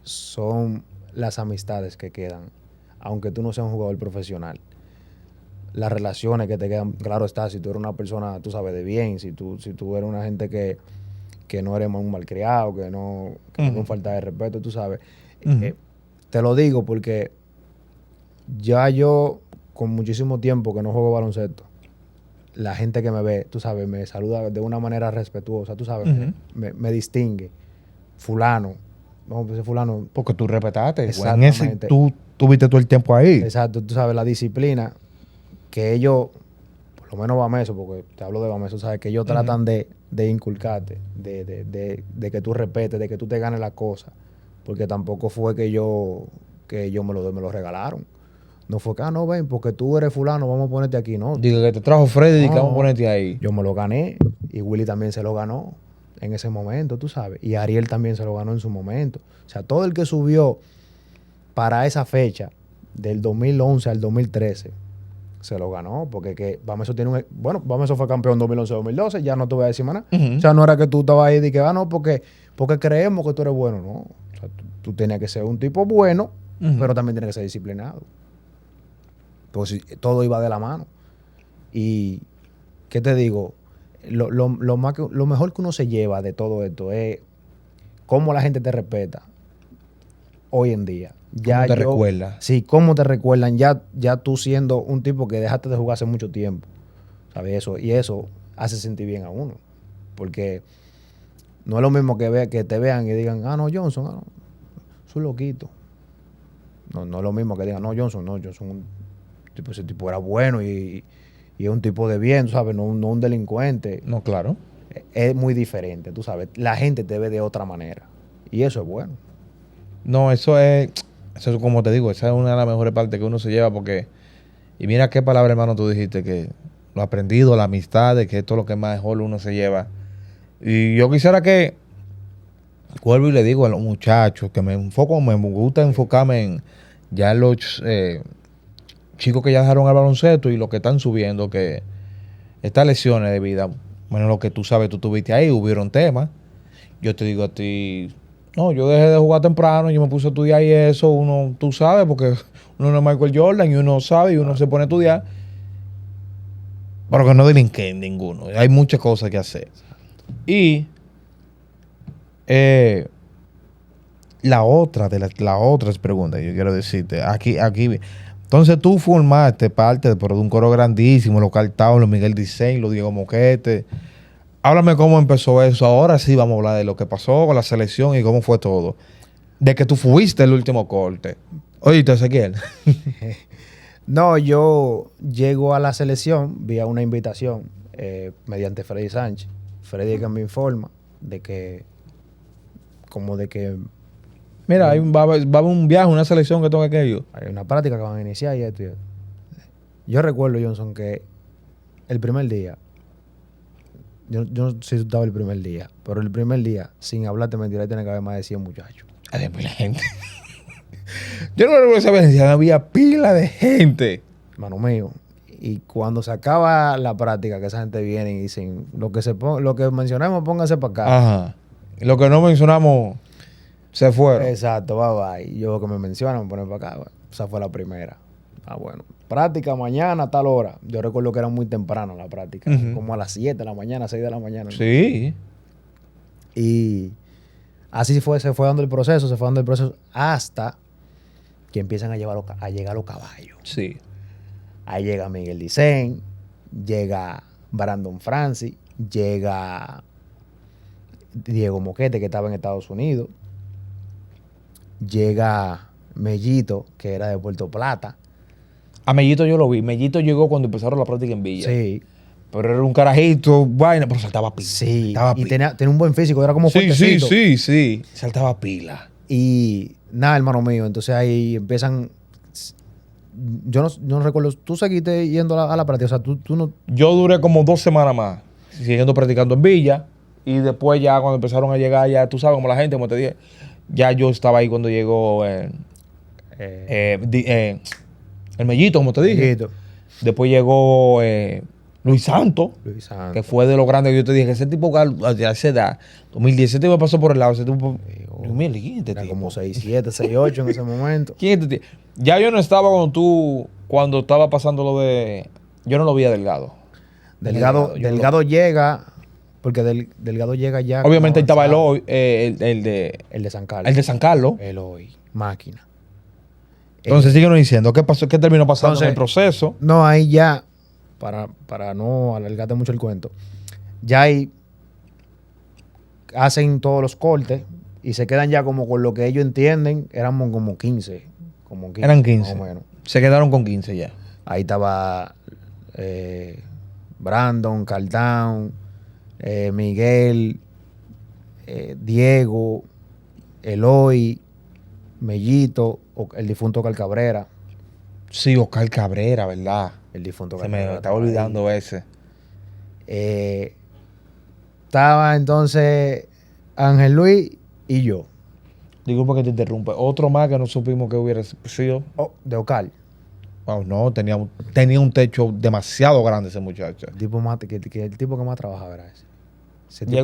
son las amistades que quedan, aunque tú no seas un jugador profesional. Las relaciones que te quedan, claro está, si tú eres una persona, tú sabes, de bien, si tú eres una gente que no eres un malcriado, que no con falta de respeto, tú sabes. Te lo digo porque ya yo, con muchísimo tiempo que no juego baloncesto, la gente que me ve, tú sabes, me saluda de una manera respetuosa, tú sabes, me distingue. Fulano, no, pues fulano. Porque tú respetaste. Exactamente. Tú tuviste todo el tiempo ahí. Exacto, tú sabes, la disciplina que ellos, por lo menos Bameso, porque te hablo de Bameso, sabes, que ellos tratan de inculcarte, de que tú respetes, de que tú te ganes la cosa. Porque tampoco fue que yo me lo regalaron. No fue que, no, ven, porque tú eres fulano, vamos a ponerte aquí, ¿no? Digo que te trajo Freddy y No, que vamos a ponerte ahí. Yo me lo gané y Willy también se lo ganó en ese momento, tú sabes. Y Ariel también se lo ganó en su momento. O sea, todo el que subió para esa fecha, del 2011 al 2013, se lo ganó. Porque Bameso tiene bueno, Bameso fue campeón 2011-2012, ya no te voy a decir más nada. O sea, no era que tú estabas ahí y que, no, porque creemos que tú eres bueno, no. O sea, tú tenías que ser un tipo bueno, pero también tienes que ser disciplinado. Pues todo iba de la mano. Y, ¿qué te digo? Lo mejor que uno se lleva de todo esto es cómo la gente te respeta hoy en día. ¿Cómo te recuerdan? Sí, cómo te recuerdan ya tú siendo un tipo que dejaste de jugar hace mucho tiempo. ¿Sabes eso? Y eso hace sentir bien a uno. Porque no es lo mismo que te vean y digan, no, Johnson, es un loquito. No es lo mismo que digan, Johnson ese tipo era bueno y es un tipo de bien, ¿sabes? No un delincuente. No, claro. Es muy diferente, tú sabes. La gente te ve de otra manera. Y eso es bueno. No, eso es como te digo, esa es una de las mejores partes que uno se lleva porque... Y mira qué palabra, hermano, tú dijiste, que lo aprendido, la amistad, de que esto es lo que mejor uno se lleva. Y yo quisiera que... Vuelvo y le digo a los muchachos que me gusta enfocarme en ya los... chicos que ya dejaron el baloncesto y los que están subiendo, que estas lesiones de vida, bueno, lo que tú sabes, tú tuviste ahí, hubieron temas. Yo te digo a ti, no, yo dejé de jugar temprano, yo me puse a estudiar y eso, tú sabes, porque uno no es Michael Jordan y uno sabe y uno se pone a estudiar, pero que no delinquen ninguno. Hay muchas cosas que hacer. Y la otra pregunta que yo quiero decirte, aquí entonces tú formaste parte de un coro grandísimo, los Cartago, los Miguel Dicen, los Diego Moquete. Háblame cómo empezó eso. Ahora sí vamos a hablar de lo que pasó con la selección y cómo fue todo. De que tú fuiste el último corte. Oíste, Ezequiel. No, yo llego a la selección vía una invitación mediante Freddy Sánchez. Freddy que me informa de que Mira, va a haber un viaje, una selección que tengo que ir. Hay una práctica que van a iniciar y esto y esto. Yo recuerdo, Johnson, que el primer día, yo no sé si tú estabas el primer día, pero el primer día, sin hablarte mentira, tiene que haber más de 100 muchachos. Además, la gente. Yo no recuerdo esa vez, había pila de gente. Hermano mío. Y cuando se acaba la práctica, que esa gente viene y dicen, lo que mencionamos, pónganse para acá. Ajá. Lo que no mencionamos... se fueron. Exacto, bye. Yo que me mencionan, me ponen para acá. Bueno, esa fue la primera. Bueno. Práctica mañana a tal hora. Yo recuerdo que era muy temprano la práctica. Como a las 7 de la mañana, 6 de la mañana. Sí. Y así se fue dando el proceso, hasta que empiezan a llegar los caballos. Sí. Ahí llega Miguel Dicen, llega Brandon Francis, llega Diego Moquete, que estaba en Estados Unidos. Llega Mellito, que era de Puerto Plata. A Mellito yo lo vi. Mellito llegó cuando empezaron la práctica en Villa. Sí. Pero era un carajito, vaina, pero saltaba pila. Sí. Y tenía un buen físico, era como fuertecito. Sí. Saltaba pila. Y nada, hermano mío. Entonces ahí empiezan... Yo no recuerdo. ¿Tú seguiste yendo a la práctica? O sea, tú no... Yo duré como 2 semanas más siguiendo practicando en Villa. Y después ya cuando empezaron a llegar, ya tú sabes, como la gente, como te dije, ya yo estaba ahí cuando llegó el Mellito, como te dije. Mellito. Después llegó Luis Santos, Luis Santos. que fue de los grandes que yo te dije, que ese tipo a esa edad, 2017 me pasó por el lado, ese tipo, Dios mío, ¿quién es este Era tipo? como 6'7", 6'8" en ese momento. ¿Quién es este tipo? Ya yo no estaba cuando estaba pasando lo de, yo no lo vi a Delgado. Delgado, yo no Delgado llega, porque Delgado llega ya. Obviamente ahí estaba avanzado. el de El de San Carlos. el de San Carlos. Eloy, máquina. Entonces síguenos diciendo, ¿qué pasó? ¿Qué terminó pasando en el Entonces, proceso? No, ahí ya, para no alargarte mucho el cuento, ya ahí hacen todos los cortes y se quedan ya como con lo que ellos entienden, éramos como 15. Eran 15. Más o menos. Se quedaron con 15 ya. Ahí estaba Brandon, Caldán, Miguel, Diego, Eloy, Mellito, el difunto Cal Cabrera. Sí, Oscar Cabrera, ¿verdad? El difunto Se Cal me Cabrera estaba ahí. olvidando ese. Estaba entonces Ángel Luis y yo. Disculpa que te interrumpa. Otro más que no supimos que hubiera sido. Oh, de Ocal. Wow, no, tenía un techo demasiado grande ese muchacho. El tipo el tipo que más trabajaba era ese. Ese tipo-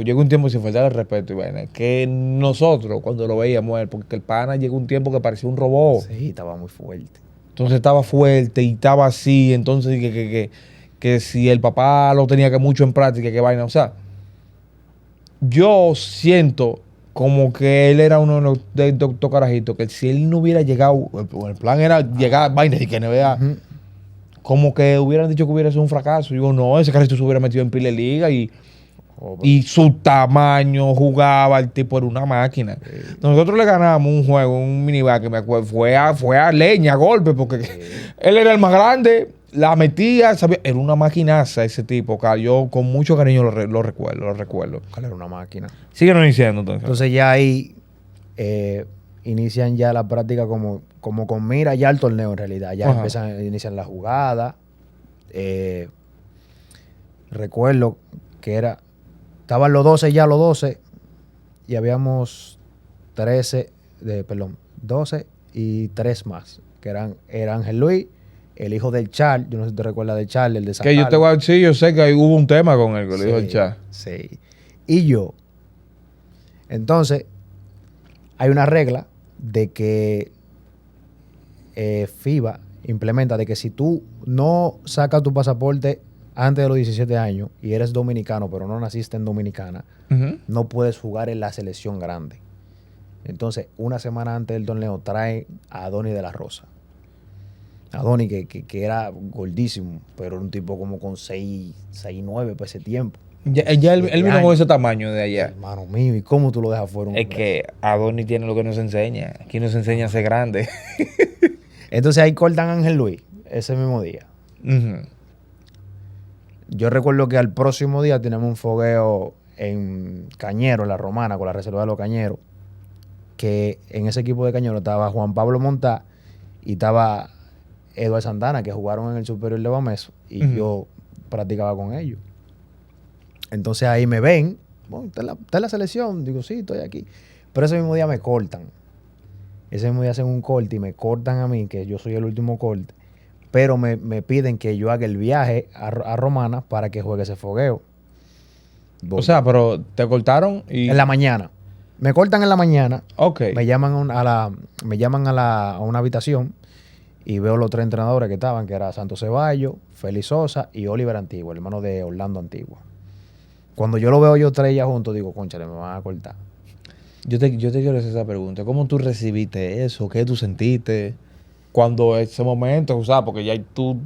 Llegó un tiempo sin faltar el respeto y vaina, que nosotros cuando lo veíamos él, porque el pana llegó un tiempo que parecía un robot. Sí, estaba muy fuerte. Entonces estaba fuerte y estaba así, entonces que si el papá lo tenía que mucho en práctica, que vaina. O sea, yo siento como que él era uno de los doctor Carajito, que si él no hubiera llegado, el plan era llegar a vaina y que no vea, Ujú. como que hubieran dicho que hubiera sido un fracaso. Yo no, ese Carajito se hubiera metido en pile de liga Oh, y su tamaño jugaba, el tipo era una máquina. Nosotros le ganamos un juego, un minibar que me acuerdo, fue a leña, a golpe, porque él era el más grande, la metía, sabía, era una maquinaza ese tipo, yo con mucho cariño lo recuerdo. Ocal era una máquina. Síguenos diciendo entonces. Entonces ya ahí inician ya la práctica como con mira ya al torneo en realidad. Ya Ajá. inician la jugada. Recuerdo que estaban los 12 ya, los 12, y habíamos 12 y 3 más, que era Ángel Luis, el hijo del Char, yo no sé si te recuerdas del Char, el de San Que yo te voy a Carlos. decir, yo sé que ahí hubo un tema con él, que le dijo el Sí, chat. sí. Y yo. Entonces, hay una regla de que FIBA implementa de que si tú no sacas tu pasaporte antes de los 17 años y eres dominicano, pero no naciste en Dominicana, Ujú. no puedes jugar en la selección grande. Entonces, una semana antes del torneo trae a Adoni de la Rosa. Adoni que era gordísimo, pero era un tipo como con 6'9" para ese tiempo. Ya él 7 vino con años. ese tamaño de allá. Hermano mío, ¿y cómo tú lo dejas fuera un Es hombre que Adonis tiene lo que nos enseña. Aquí nos enseña a ser grande. así? Entonces ahí cortan a Ángel Luis ese mismo día. Ujú. Yo recuerdo que al próximo día tenemos un fogueo en Cañero, en la Romana, con la reserva de los Cañeros, que en ese equipo de Cañero estaba Juan Pablo Montá y estaba Eduardo Santana, que jugaron en el Superior de Bameso, y Ujú. yo practicaba con ellos. Entonces ahí me ven, bueno, está en la selección, digo, sí, estoy aquí. Pero ese mismo día me cortan. Ese mismo día hacen un corte y me cortan a mí, que yo soy el último corte, pero me piden que yo haga el viaje a Romana para que juegue ese fogueo. O sea, pero te cortaron y... En la mañana. Me cortan en la mañana, Ok. me llaman a una habitación y veo los 3 entrenadores que estaban, que era Santos Ceballos, Félix Sosa y Oliver Antigua, el hermano de Orlando Antigua. Cuando yo lo veo yo 3 ya juntos, digo, cónchale, me van a cortar. Yo te quiero hacer esa pregunta. ¿Cómo tú recibiste eso? ¿Qué tú sentiste cuando ese momento? O sea, porque ya tú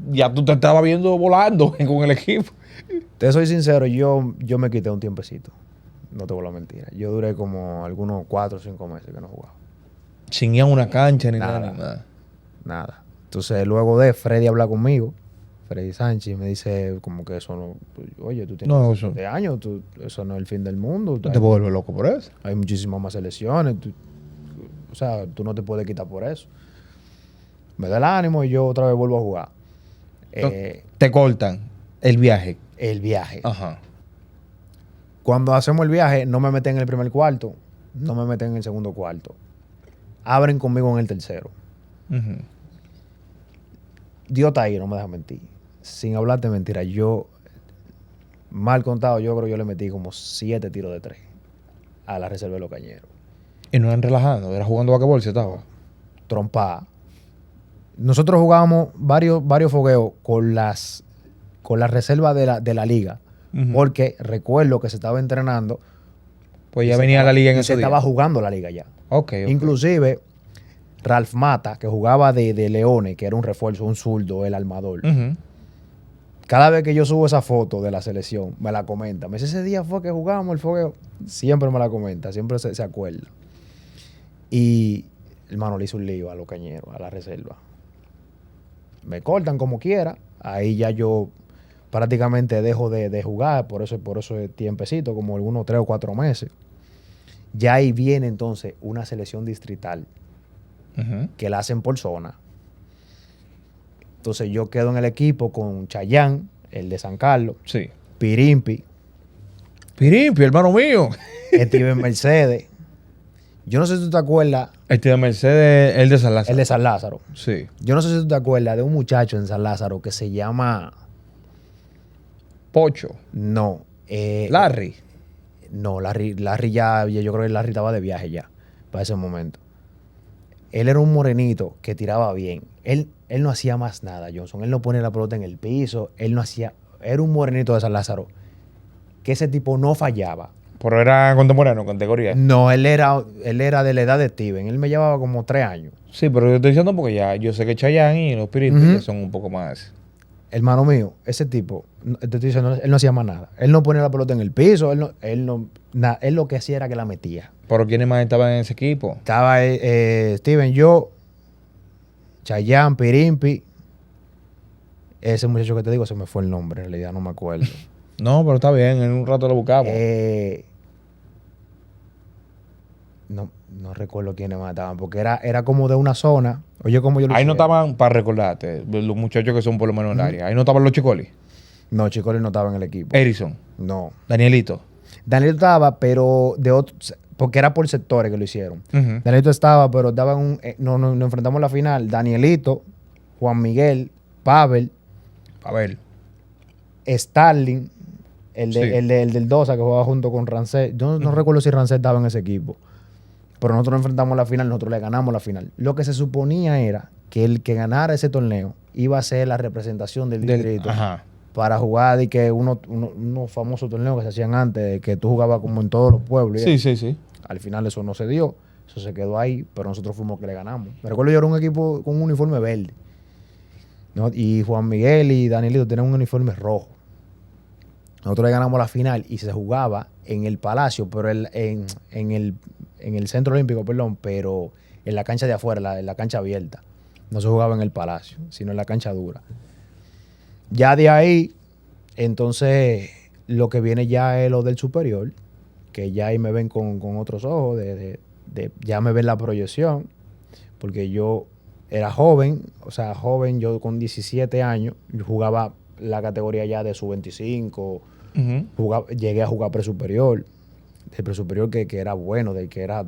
te estabas viendo volando con el equipo. Te soy sincero, yo me quité un tiempecito. No te voy a mentir. Yo duré como algunos 4 o 5 meses que no jugaba. Sin ir a una cancha ni nada, Nada. ni nada. Nada. Entonces, luego de Freddy habla conmigo, Freddy Sánchez, me dice como que eso no... Oye, tú tienes No, 17 años, eso no es el fin del mundo. Tú te vuelves loco por eso. Hay muchísimas más selecciones. O sea, tú no te puedes quitar por eso. Me da el ánimo y yo otra vez vuelvo a jugar. Te cortan el viaje. El viaje. Ajá. Cuando hacemos el viaje, no me meten en el primer cuarto, no me meten en el segundo cuarto. Abren conmigo en el tercero. Ujú. Dios está ahí, no me deja mentir. Sin hablarte mentira, yo, mal contado, yo creo que yo le metí como 7 tiros de 3 a la reserva de los Cañeros. Y no eran relajando, era jugando basquetbol, ¿se estaba? Trompada. Nosotros jugábamos varios fogueos con las reservas de la liga. Ujú. Porque recuerdo que se estaba entrenando. Pues y ya se venía estaba- la liga en y ese se día. estaba jugando la liga ya. Ok. Inclusive, Ralph Mata, que jugaba de Leones, que era un refuerzo, un zurdo, el armador. Ujú. Cada vez que yo subo esa foto de la selección, me la comenta. Me dice, ese día fue que jugamos el fogueo. Siempre me la comenta, siempre se acuerda. Y, hermano, le hizo un lío a los Cañeros, a la reserva. Me cortan como quiera. Ahí ya yo prácticamente dejo de jugar, por eso es tiempecito, como algunos 3 o 4 meses. Ya ahí viene entonces una selección distrital Ujú. que la hacen por zona. Entonces yo quedo en el equipo con Chayán, el de San Carlos, Sí. Pirimpi, Pirimpi, hermano mío. Steven Mercedes. Yo no sé si tú te acuerdas, Este de Mercedes, el de San Lázaro. el de San Lázaro. Sí. Yo no sé si tú te acuerdas de un muchacho en San Lázaro que se llama... Pocho. No. Larry. No, Larry ya, yo creo que Larry estaba de viaje ya, para ese momento. Él era un morenito que tiraba bien. Él no hacía más nada, Johnson. Él no ponía la pelota en el piso. Él no hacía... Era un morenito de San Lázaro. Que ese tipo no fallaba. Pero era contemporáneo, categoría. No, él era de la edad de Steven. Él me llevaba como 3 años. Sí, pero yo estoy diciendo porque ya yo sé que Chayanne y los Pirimpi Ujú. ya son un poco más. Hermano mío, ese tipo, te estoy diciendo, él no hacía más nada. Él no ponía la pelota en el piso. Él lo que hacía era que la metía. ¿Pero quiénes más estaban en ese equipo? Estaba Steven, yo, Chayán, Pirimpi. Ese muchacho que te digo, se me fue el nombre, en realidad no me acuerdo. No, pero está bien, en un rato lo buscamos. No recuerdo quiénes más estaban, porque era como de una zona. Oye, como yo lo Ahí no hiciera. estaban, para recordarte, los muchachos que son por lo menos en el área. Ahí no estaban los Chicoli. No, Chicoli no estaba en el equipo. Erison, No. Danielito. Daniel estaba, pero de otro, porque era por sectores que lo hicieron. Ujú. Danielito estaba, pero estaba en un... nos enfrentamos en la final. Danielito, Juan Miguel, Pavel, A ver. Starling, el Sí. del Dosa que jugaba junto con Rancet. Yo no recuerdo si Rancet estaba en ese equipo. Pero nosotros nos enfrentamos en la final, nosotros le ganamos la final. Lo que se suponía era que el que ganara ese torneo iba a ser la representación del distrito Ajá. para jugar de que unos famosos torneos que se hacían antes, de que tú jugabas como en todos los pueblos. Sí, sí, sí. Al final eso no se dio, eso se quedó ahí, pero nosotros fuimos que le ganamos. Me recuerdo yo era un equipo con un uniforme verde, ¿no? Y Juan Miguel y Danielito tenían un uniforme rojo. Nosotros le ganamos la final y se jugaba en el Palacio, pero en el Centro Olímpico, perdón, pero en la cancha de afuera, en la cancha abierta. No se jugaba en el Palacio, sino en la cancha dura. Ya de ahí, entonces, lo que viene ya es lo del superior, que ya ahí me ven con otros ojos, ya me ven la proyección, porque yo era joven, yo con 17 años, yo jugaba la categoría ya de sub-25, Ujú. llegué a jugar presuperior, el presuperior que era bueno, de que era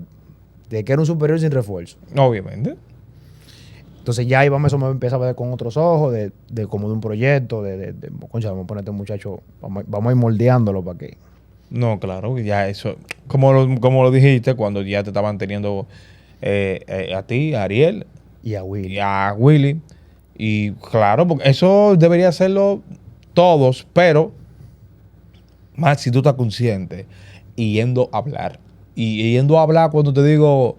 un superior sin refuerzo. Obviamente. Entonces ya ahí eso me empezaba a ver con otros ojos, de como de un proyecto, concha, vamos a ponerte muchacho, vamos a ir moldeándolo para que... No, claro, ya eso. Como lo dijiste, cuando ya te estaban teniendo a ti, a Ariel Y a Willy. y a Willy. Y claro, porque eso debería hacerlo todos, pero más si tú estás consciente y yendo a hablar. Y yendo a hablar cuando te digo,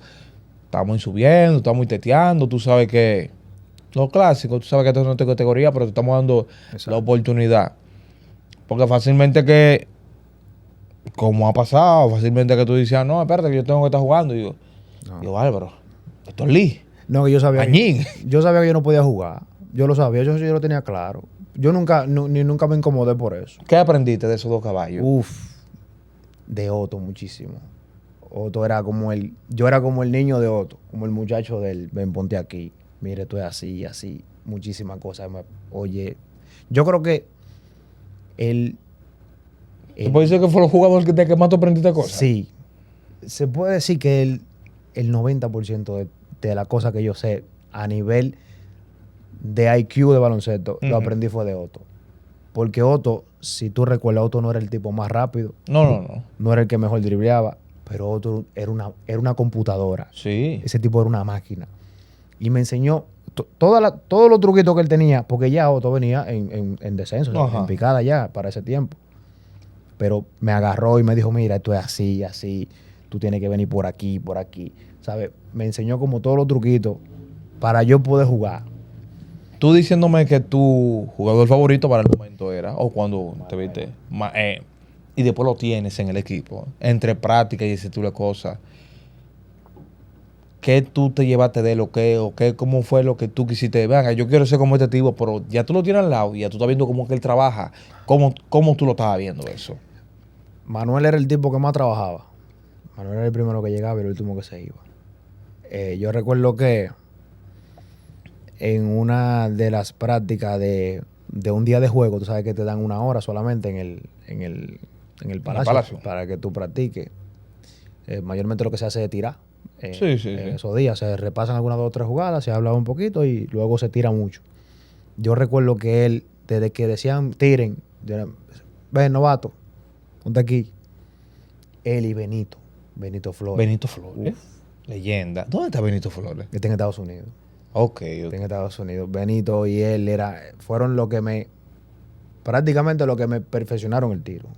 estamos subiendo, estamos teteando, tú sabes que lo clásico, tú sabes que esto no es tu categoría, pero te estamos dando Exacto. la oportunidad. Porque fácilmente que, como ha pasado, fácilmente que tú dices, no, espérate que yo tengo que estar jugando. Y digo, Álvaro, esto es Lee. No, que yo sabía Añín. yo sabía que yo no podía jugar. Yo lo sabía, yo lo tenía claro. Yo nunca me incomodé por eso. ¿Qué aprendiste de esos dos caballos? Uf, de Otto muchísimo. Otto era como yo era como el niño de Otto, como el muchacho del, ven, ponte aquí, mire, tú es así, así, muchísimas cosas. Oye, yo creo que ¿Te puedes decir que fue el jugador de que más tú aprendiste cosas? sí, se puede decir que el 90% de las cosas que yo sé a nivel de IQ de baloncesto, lo Ujú. aprendí fue de Otto. Porque Otto, si tú recuerdas, Otto no era el tipo más rápido, No. no era el que mejor dribleaba, pero Otto era una computadora. Sí. Ese tipo era una máquina. Y me enseñó todos los truquitos que él tenía, porque ya Otto venía en descenso, o sea, Ajá. en picada ya para ese tiempo. Pero me agarró y me dijo, mira, esto es así, así, tú tienes que venir por aquí, ¿sabes? Me enseñó como todos los truquitos para yo poder jugar. Tú diciéndome que tu jugador favorito para el momento era, o cuando te viste, y después lo tienes en el equipo, entre práctica y ese tipo de cosas. ¿Qué tú te llevaste de lo que, o qué, cómo fue lo que tú quisiste? Venga, yo quiero ser como este tipo, pero ya tú lo tienes al lado y ya tú estás viendo cómo que él trabaja. ¿Cómo tú lo estabas viendo eso? Manuel era el tipo que más trabajaba. Manuel era el primero que llegaba y el último que se iba. Yo recuerdo que en una de las prácticas de un día de juego, tú sabes que te dan una hora solamente en el palacio, para que tú practiques. Mayormente lo que se hace es tirar. Sí. Esos días se repasan algunas 2 o 3 jugadas, se habla un poquito y luego se tira mucho. Yo recuerdo que él, desde que decían tiren, ven, novato, ponte aquí. Él y Benito Flores. Benito Flores, leyenda. ¿Dónde está Benito Flores? Está en Estados Unidos. Ok. Está en Estados Unidos. Benito y él fueron prácticamente lo que me perfeccionaron el tiro.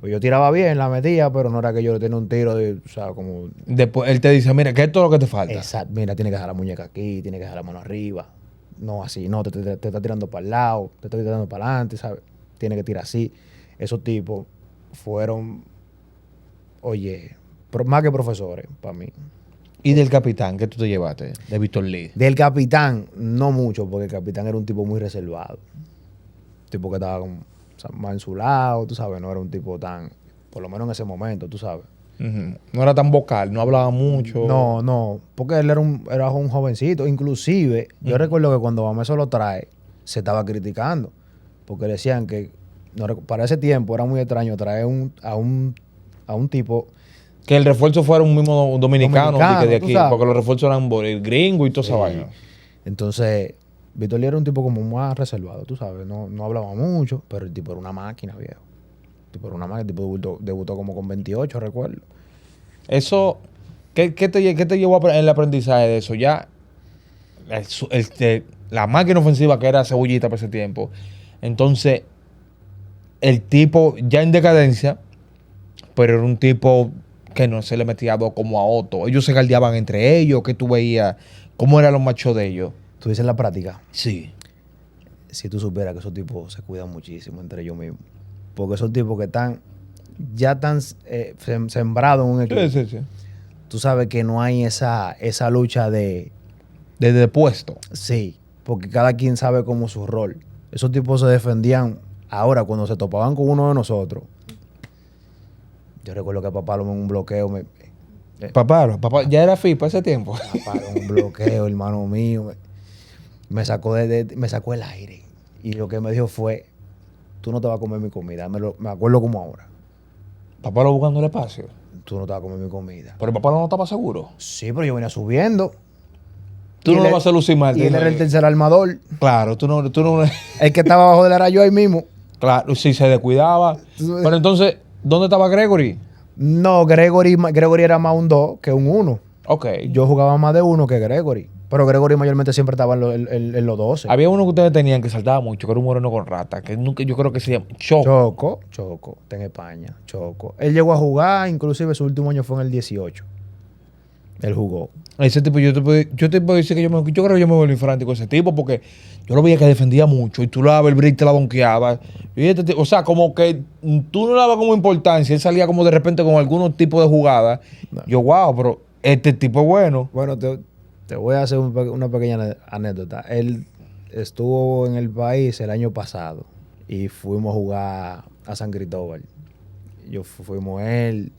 Pues yo tiraba bien, la metía, pero no era que yo tenía un tiro o sea, como... Después él te dice, mira, ¿qué es todo lo que te falta? Exacto, mira, tienes que dejar la muñeca aquí, tienes que dejar la mano arriba. No así, no, te está tirando para el lado, te está tirando para adelante, ¿sabes? Tienes que tirar así. Esos tipos fueron, oye, más que profesores para mí. ¿Y del capitán qué tú te llevaste? De Víctor Lee. Del capitán, no mucho, porque el capitán era un tipo muy reservado. Un tipo que estaba más en su lado, tú sabes, no era un tipo tan, por lo menos en ese momento, tú sabes. Ujú. No era tan vocal, no hablaba mucho. No, porque él era un jovencito. Inclusive, yo recuerdo que cuando Bameso lo trae, se estaba criticando, porque decían que para ese tiempo era muy extraño traer a un tipo Que el refuerzo fuera un mismo dominicano de tú aquí, sabes. porque los refuerzos eran el gringo y toda esa Sí. vaina. Entonces, Víctor Lee era un tipo como más reservado, tú sabes, no hablaba mucho, pero el tipo era una máquina, viejo. El tipo era una máquina, el tipo debutó como con 28, recuerdo. Eso, ¿qué te llevó el aprendizaje de eso? Ya, la máquina ofensiva que era Cebollita para ese tiempo. Entonces, el tipo ya en decadencia, pero era un tipo que no se le metía dos como a Otto. Ellos se galdeaban entre ellos, que tú veías cómo eran los machos de ellos. Tú dices en la práctica, Sí. si tú supieras que esos tipos se cuidan muchísimo entre ellos mismos. Porque esos tipos que ya están sembrados en un equipo. Sí. Tú sabes que no hay esa lucha de... Desde puesto. Sí, porque cada quien sabe como su rol. Esos tipos se defendían. Ahora, cuando se topaban con uno de nosotros, yo recuerdo que papá en un bloqueo Papá, ya era FIPA ese tiempo. papá en un bloqueo, hermano mío, me sacó me sacó el aire. Y lo que me dijo fue, tú no te vas a comer mi comida. Me acuerdo como ahora. Papá lo buscando el espacio. Tú no te vas a comer mi comida. Pero papá no estaba seguro. Sí, pero yo venía subiendo. Tú Y no él lo vas a lucir mal. Y él era el tercer armador. Claro, tú no. El que estaba abajo de él era yo ahí mismo. Claro, si se descuidaba. Pero entonces, ¿dónde estaba Gregory? No, Gregory era más un 2 que un 1. Ok. Yo jugaba más de 1 que Gregory. Pero Gregory mayormente siempre estaba en los 12. Había uno que ustedes tenían que saltaba mucho, que era un moreno con rata, que nunca, yo creo que se llama Choco. Choco, está en España. Choco. Él llegó a jugar, inclusive su último año fue en el 18. Él jugó. Ese tipo, yo te puedo decir que yo creo que yo me volví fanático de ese tipo, porque yo lo veía que defendía mucho y tú le dabas el brick, te la donkeabas. O sea, como que tú no le dabas como importancia, él salía como de repente con algunos tipos de jugadas. No. Yo, wow, pero este tipo es bueno. Bueno, te voy a hacer una pequeña anécdota. Él estuvo en el país el año pasado y fuimos a jugar a San Cristóbal. Fuimos él,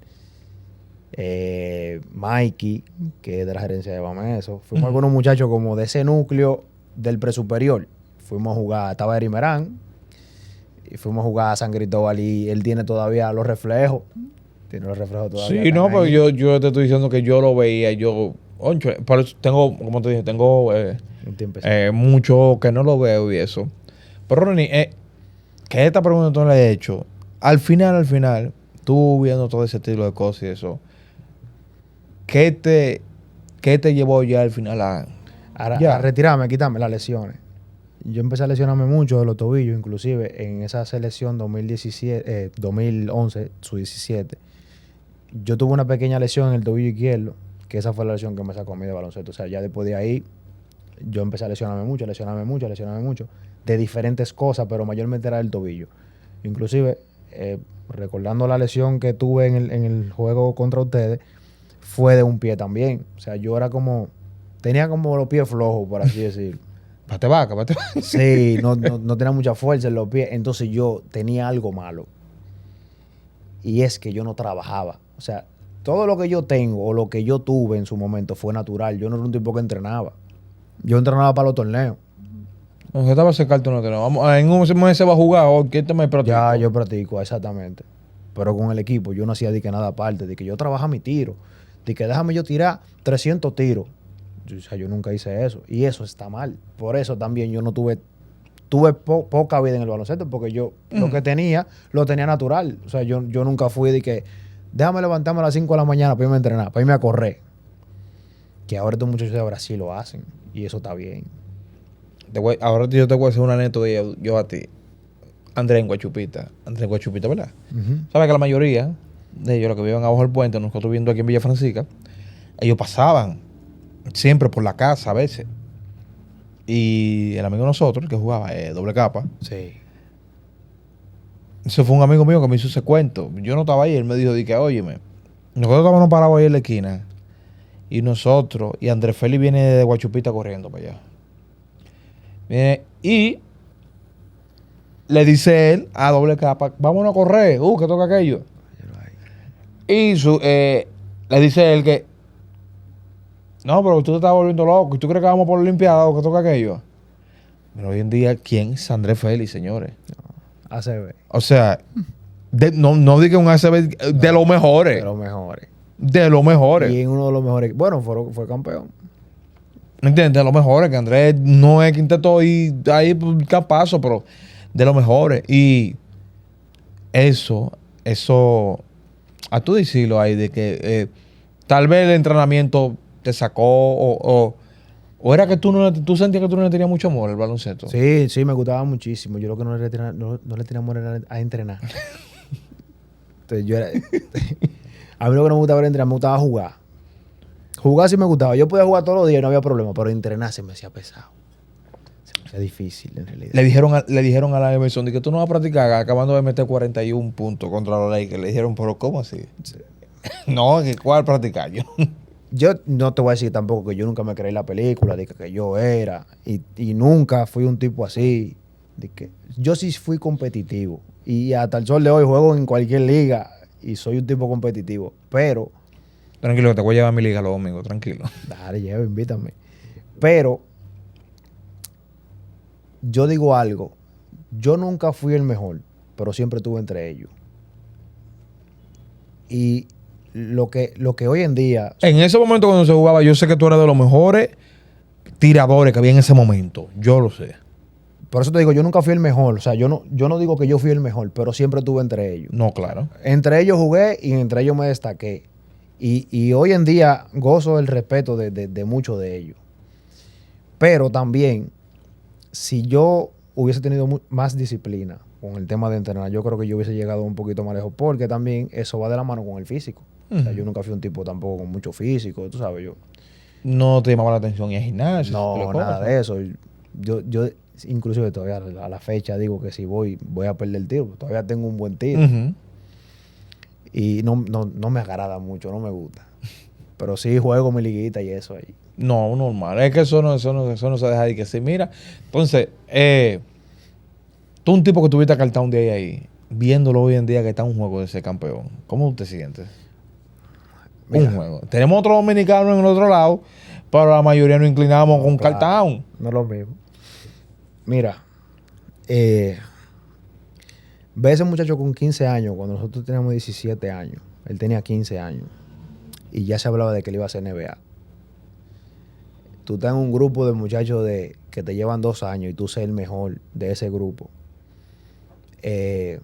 Mikey, que es de la gerencia de Bameso. Fuimos algunos muchachos como de ese núcleo del presuperior. Fuimos a jugar, estaba Erimerán, y fuimos a jugar a San Cristóbal y él tiene todavía los reflejos. Tiene los reflejos todavía. Sí, no, están pero ahí. yo te estoy diciendo que yo lo veía, por eso tengo, como te dije, tengo Un tiempo. Mucho que no lo veo y eso. Pero Ronnie, que esta pregunta tú le he hecho, al final, tú viendo todo ese estilo de cosas y eso, ¿qué te llevó ya al final A retirarme, a quitarme las lesiones. Yo empecé a lesionarme mucho de los tobillos, inclusive en esa selección 2011, su 17. Yo tuve una pequeña lesión en el tobillo izquierdo, que esa fue la lesión que me sacó a mí de baloncesto. O sea, ya después de ahí, yo empecé a lesionarme mucho, de diferentes cosas, pero mayormente era el tobillo. Inclusive, recordando la lesión que tuve en el juego contra ustedes, fue de un pie también. O sea, yo era tenía como los pies flojos, por así decirlo. Pate vaca. Sí, no tenía mucha fuerza en los pies. Entonces yo tenía algo malo. Y es que yo no trabajaba. O sea, todo lo que yo tengo o lo que yo tuve en su momento fue natural. Yo no era un tipo que entrenaba. Yo entrenaba para los torneos. No, yo estaba cerca no tenemos. Vamos, en un mes se va a jugar. ¿Qué te me practico? Ya yo practico, exactamente. Pero con el equipo yo no hacía de que nada aparte. De que yo trabajaba mi tiro. De que déjame yo tirar 300 tiros. O sea, yo nunca hice eso. Y eso está mal. Por eso también yo no tuve poca vida en el baloncesto, porque yo lo que tenía, lo tenía natural. O sea, yo nunca fui de que déjame levantarme a las 5 de la mañana para irme a entrenar, para irme a correr. Que ahora estos muchachos de ahora sí lo hacen. Y eso está bien. Ahora yo te voy a hacer una anécdota yo a ti. Andrés en Guachupita, ¿verdad? ¿Sabes que la mayoría de ellos, los que viven abajo del puente, nosotros viviendo aquí en Villa Francisca, ellos pasaban siempre por la casa a veces. Y el amigo de nosotros, que jugaba doble capa, Sí. eso fue un amigo mío que me hizo ese cuento. Yo no estaba ahí, él me dijo, óyeme, nosotros estábamos parados ahí en la esquina, y nosotros, y Andrés Félix viene de Guachupita corriendo para allá. Y le dice él a doble capa, vámonos a correr, que toca aquello. Y le dice él que, no, pero tú te estás volviendo loco, ¿y tú crees que vamos por la Olimpiada o que toca aquello? Pero hoy en día, ¿quién es Andrés Félix, señores? ACB. O sea, no diga un ACB, de los mejores. De los mejores. De los mejores. Y en uno de los mejores. Bueno, fue campeón. ¿Me entiendes? De los mejores, que Andrés no es que intentó ir ahí capaz, pero de los mejores. Y eso, a tú decirlo ahí, de que tal vez el entrenamiento te sacó o era que tú sentías que tú no le tenías mucho amor al baloncesto. Sí, me gustaba muchísimo. Yo lo que no le tenía amor era a entrenar. Entonces yo era... A mí lo que no me gustaba era entrenar, me gustaba jugar. Jugar sí me gustaba. Yo podía jugar todos los días y no había problema, pero entrenar se me hacía pesado. Se me hacía difícil, en realidad. Le dijeron a la Emerson de que tú no vas a practicar acabando de meter 41 puntos contra los Lakers. Le dijeron, pero ¿cómo así? Sí. No, ¿cuál practicar? Yo no te voy a decir tampoco que yo nunca me creí la película, de que yo era, y nunca fui un tipo así. De que yo sí fui competitivo. Y hasta el sol de hoy juego en cualquier liga y soy un tipo competitivo. Pero... Tranquilo, que te voy a llevar a mi liga los domingos, tranquilo. Dale, lleva, invítame. Pero yo digo algo. Yo nunca fui el mejor, pero siempre estuve entre ellos. Y lo que hoy en día... En ese momento cuando se jugaba, yo sé que tú eras de los mejores tiradores que había en ese momento. Yo lo sé. Por eso te digo, yo nunca fui el mejor. O sea, yo no digo que yo fui el mejor, pero siempre estuve entre ellos. No, claro. Entre ellos jugué y entre ellos me destaqué. Y hoy en día gozo el respeto de muchos de ellos. Pero también, si yo hubiese tenido más disciplina con el tema de entrenar, yo creo que yo hubiese llegado un poquito más lejos, porque también eso va de la mano con el físico. O sea, yo nunca fui un tipo tampoco con mucho físico, tú sabes, yo. No te llamaba la atención ir al gimnasio. No, nada de eso. Yo inclusive todavía a la fecha digo que si voy a perder el tiro, todavía tengo un buen tiro. Y no me agrada mucho, no me gusta. Pero sí juego mi liguita y eso ahí. No, normal. Es que eso no se deja de que sí. Mira, entonces, tú un tipo que tuviste cartado un día ahí, viéndolo hoy en día que está un juego de ser campeón, ¿cómo te sientes? Mira, un juego. Tenemos otro dominicano en el otro lado, pero la mayoría nos inclinamos con claro, cartón. No es lo mismo. Mira, ve ese muchacho con 15 años, cuando nosotros teníamos 17 años. Él tenía 15 años. Y ya se hablaba de que él iba a ser NBA. tú estás en un grupo de muchachos que te llevan 2 años y tú ser el mejor de ese grupo. Él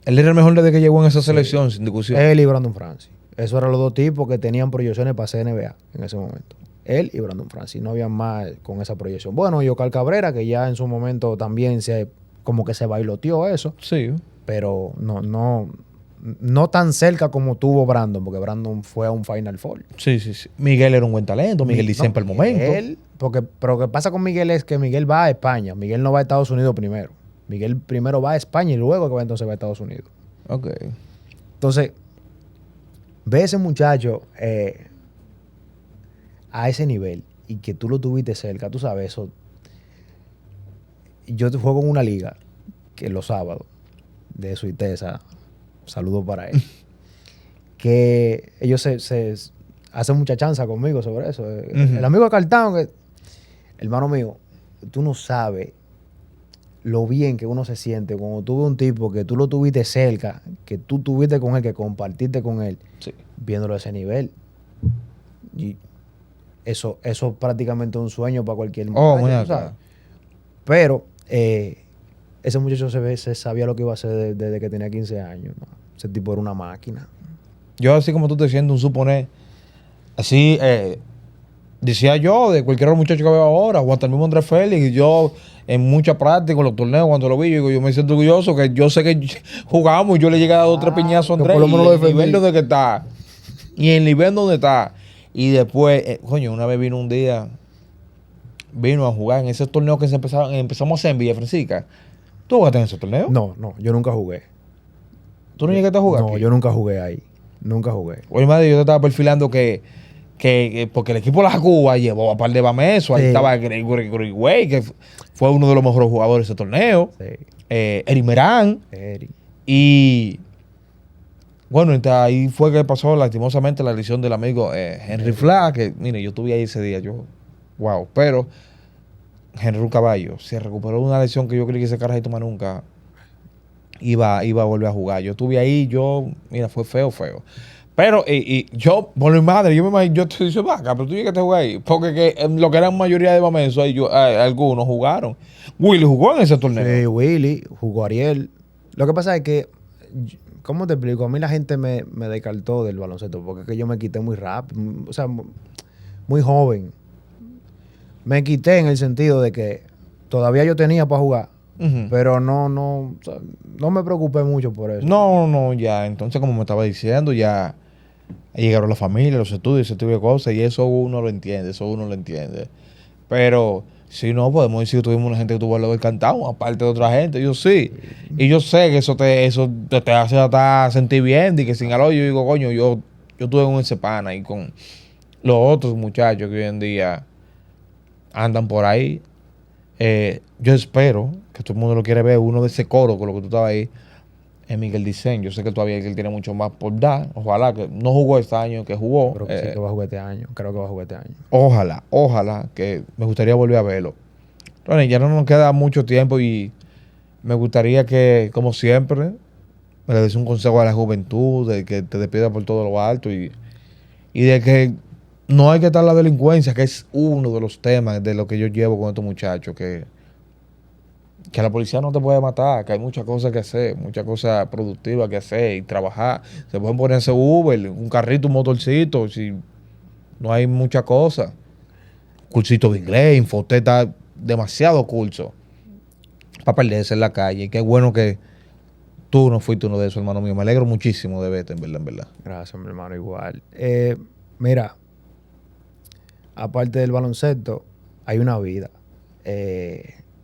era el mejor desde que llegó en esa selección, sin discusión. Él y Brandon Francis. Esos eran los dos tipos que tenían proyecciones para ser NBA en ese momento. Él y Brandon Francis. No había más con esa proyección. Bueno, y Oscar Cabrera, que ya en su momento también como que se bailoteó eso. Sí. Pero no tan cerca como tuvo Brandon, porque Brandon fue a un Final Four. Sí. Miguel era un buen talento. Miguel dicen para el momento. Pero lo que pasa con Miguel es que Miguel va a España. Miguel no va a Estados Unidos primero. Miguel primero va a España y luego que va entonces va a Estados Unidos. Ok. Entonces, ve ese muchacho a ese nivel y que tú lo tuviste cerca, tú sabes eso. Yo juego en una liga que los sábados de Suitesa, saludo para él, que ellos se hacen mucha chanza conmigo sobre eso. El amigo de Cartán, hermano mío, tú no sabes lo bien que uno se siente cuando tú ves un tipo que tú lo tuviste cerca, que tú tuviste con él, que compartiste con él, Sí. viéndolo a ese nivel. Y eso es prácticamente un sueño para cualquier muchacho, muy ¿tú sabes? Pero ese muchacho se sabía lo que iba a hacer desde que tenía 15 años, ¿no? Ese tipo era una máquina. Yo, así como tú te sientes un suponer, así decía yo de cualquier otro muchacho que veo ahora, o hasta el mismo Andrés Félix, y yo en mucha práctica, en los torneos, cuando lo vi, yo me siento orgulloso, que yo sé que jugamos y yo le llegué a dar otro piñazo a que Andrés, por lo menos y lo el nivel defendí. donde que está, y el nivel donde está. Y después, coño, una vez vino un día, vino a jugar en ese torneo que empezamos a hacer en Villa Francisca. ¿Tú jugaste en ese torneo? No, yo nunca jugué. ¿Tú no llegaste a jugar No, aquí? yo nunca jugué ahí. Nunca jugué. Oye, madre, yo te estaba perfilando que porque el equipo de la Cuba llevó a par de Bameso, ahí Sí. estaba Gregory Way, que fue uno de los mejores jugadores de ese torneo, Sí. Eri Merán, Eri. y bueno, ahí fue que pasó lastimosamente la lesión del amigo Henry Fla, que mire, yo estuve ahí ese día, wow, pero Henry Caballo se recuperó de una lesión que yo creí que ese carajito más nunca iba a volver a jugar. Yo estuve ahí, mira, fue feo. Pero, y yo, por mi madre, yo me imagino, yo te dije, vaca, pero tú llegaste a jugar ahí. Porque lo que eran mayoría de Bameso, algunos jugaron. Willy jugó en ese torneo. Sí, Willy, jugó Ariel. Lo que pasa es que, ¿cómo te explico? A mí la gente me descartó del baloncesto porque es que yo me quité muy rápido, o sea, muy joven. Me quité en el sentido de que todavía yo tenía para jugar, Ujú. pero o sea, no me preocupé mucho por eso. No, ya. Entonces, como me estaba diciendo, ya llegaron la familia, los estudios, ese tipo de cosas, y eso uno lo entiende. Pero, si no, podemos decir que tuvimos una gente que tuvo el lado cantado, aparte de otra gente, yo sí. Y yo sé que eso te hace hasta sentir bien, y que sin algo yo digo, coño, yo estuve con ese pana y con los otros muchachos que hoy en día andan por ahí. Yo espero que todo el mundo lo quiere ver, uno de ese coro con lo que tú estabas ahí, es Miguel Dicen. Yo sé que todavía él tiene mucho más por dar. Ojalá que no jugó este año, que jugó. Creo que sí que va a jugar este año. Creo que va a jugar este año. Ojalá, que me gustaría volver a verlo. Ronnie, ya no nos queda mucho tiempo y me gustaría que, como siempre, me le des un consejo a la juventud, de que te despida por todo lo alto y de que no hay que estar la delincuencia, que es uno de los temas de lo que yo llevo con estos muchachos, que la policía no te puede matar, que hay muchas cosas que hacer, muchas cosas productivas que hacer y trabajar. Se pueden ponerse Uber, un carrito, un motorcito, si no hay muchas cosas. Cursito de inglés, Infotec, está demasiado curso para perderse en la calle. Y qué bueno que tú no fuiste uno de esos, hermano mío. Me alegro muchísimo de verte, en verdad. Gracias, mi hermano, igual. Mira, aparte del baloncesto, hay una vida.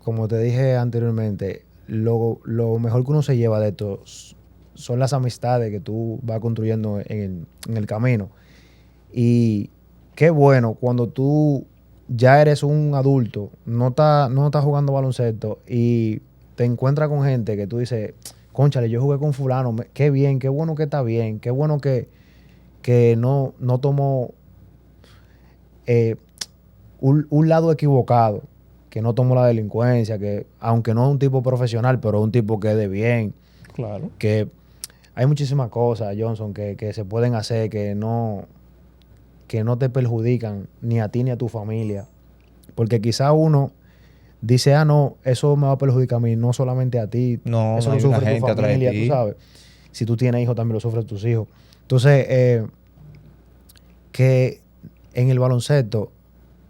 Como te dije anteriormente, lo mejor que uno se lleva de esto son las amistades que tú vas construyendo en el camino. Y qué bueno cuando tú ya eres un adulto, no estás jugando baloncesto y te encuentras con gente que tú dices, cónchale, yo jugué con fulano, qué bien, qué bueno que está bien, qué bueno que no tomó un lado equivocado, que no tomó la delincuencia, que aunque no es un tipo profesional, pero es un tipo que es de bien, Claro. que hay muchísimas cosas, Johnson, que se pueden hacer, que no que no te perjudican ni a ti ni a tu familia. Porque quizá uno dice, no, eso me va a perjudicar a mí, no solamente a ti. No, eso hay lo una sufre tu gente atrás de familia, ti. tú sabes. Si tú tienes hijos, también lo sufren tus hijos. Entonces, que en el baloncesto,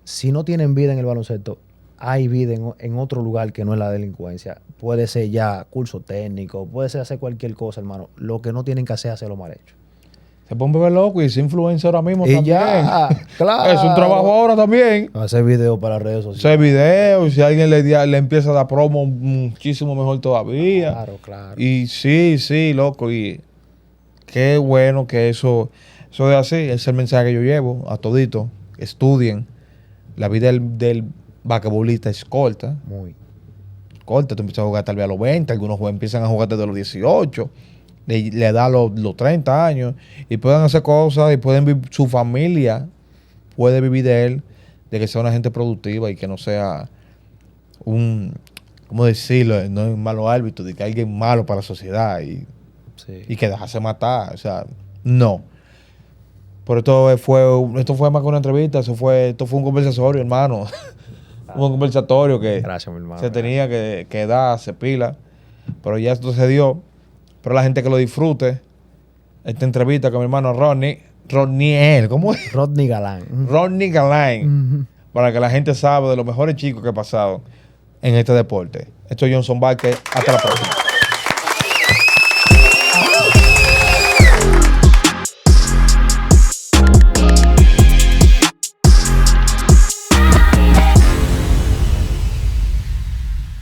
si no tienen vida en el baloncesto, hay vida en otro lugar que no es la delincuencia. Puede ser ya curso técnico, puede ser hacer cualquier cosa, hermano. Lo que no tienen que hacer es hacerlo mal hecho. Se pone bebé loco y es influencer ahora mismo Y también. ya, claro. Es un trabajo ahora también. Hacer videos para las redes sociales. Hacer videos, si alguien le empieza a dar promo, muchísimo mejor todavía. Claro, claro. Y sí, loco. Y qué bueno que eso es así. Ese es el mensaje que yo llevo a todito. Estudien. La vida del basquetbolista es corta. Muy. Corta. Tú empiezas a jugar tal vez a los 20. Algunos empiezan a jugar desde los 18. Le da los 30 años. Y pueden hacer cosas y pueden vivir. Su familia puede vivir de él. De que sea una gente productiva y que no sea ¿cómo decirlo? No es un malo árbitro, de que alguien malo para la sociedad y que dejarse matar. O sea, no. Pero esto fue más que una entrevista, esto fue un conversatorio, hermano. Un conversatorio que Gracias, mi hermano. se tenía que dar, se pila. Pero ya esto se dio. Pero la gente que lo disfrute, esta entrevista con mi hermano Rodney, ¿cómo es? Rodney Galán. Rodney Galán. Para que la gente sabe de los mejores chicos que he pasado en este deporte. Esto es Johnson Vázquez. Hasta la próxima.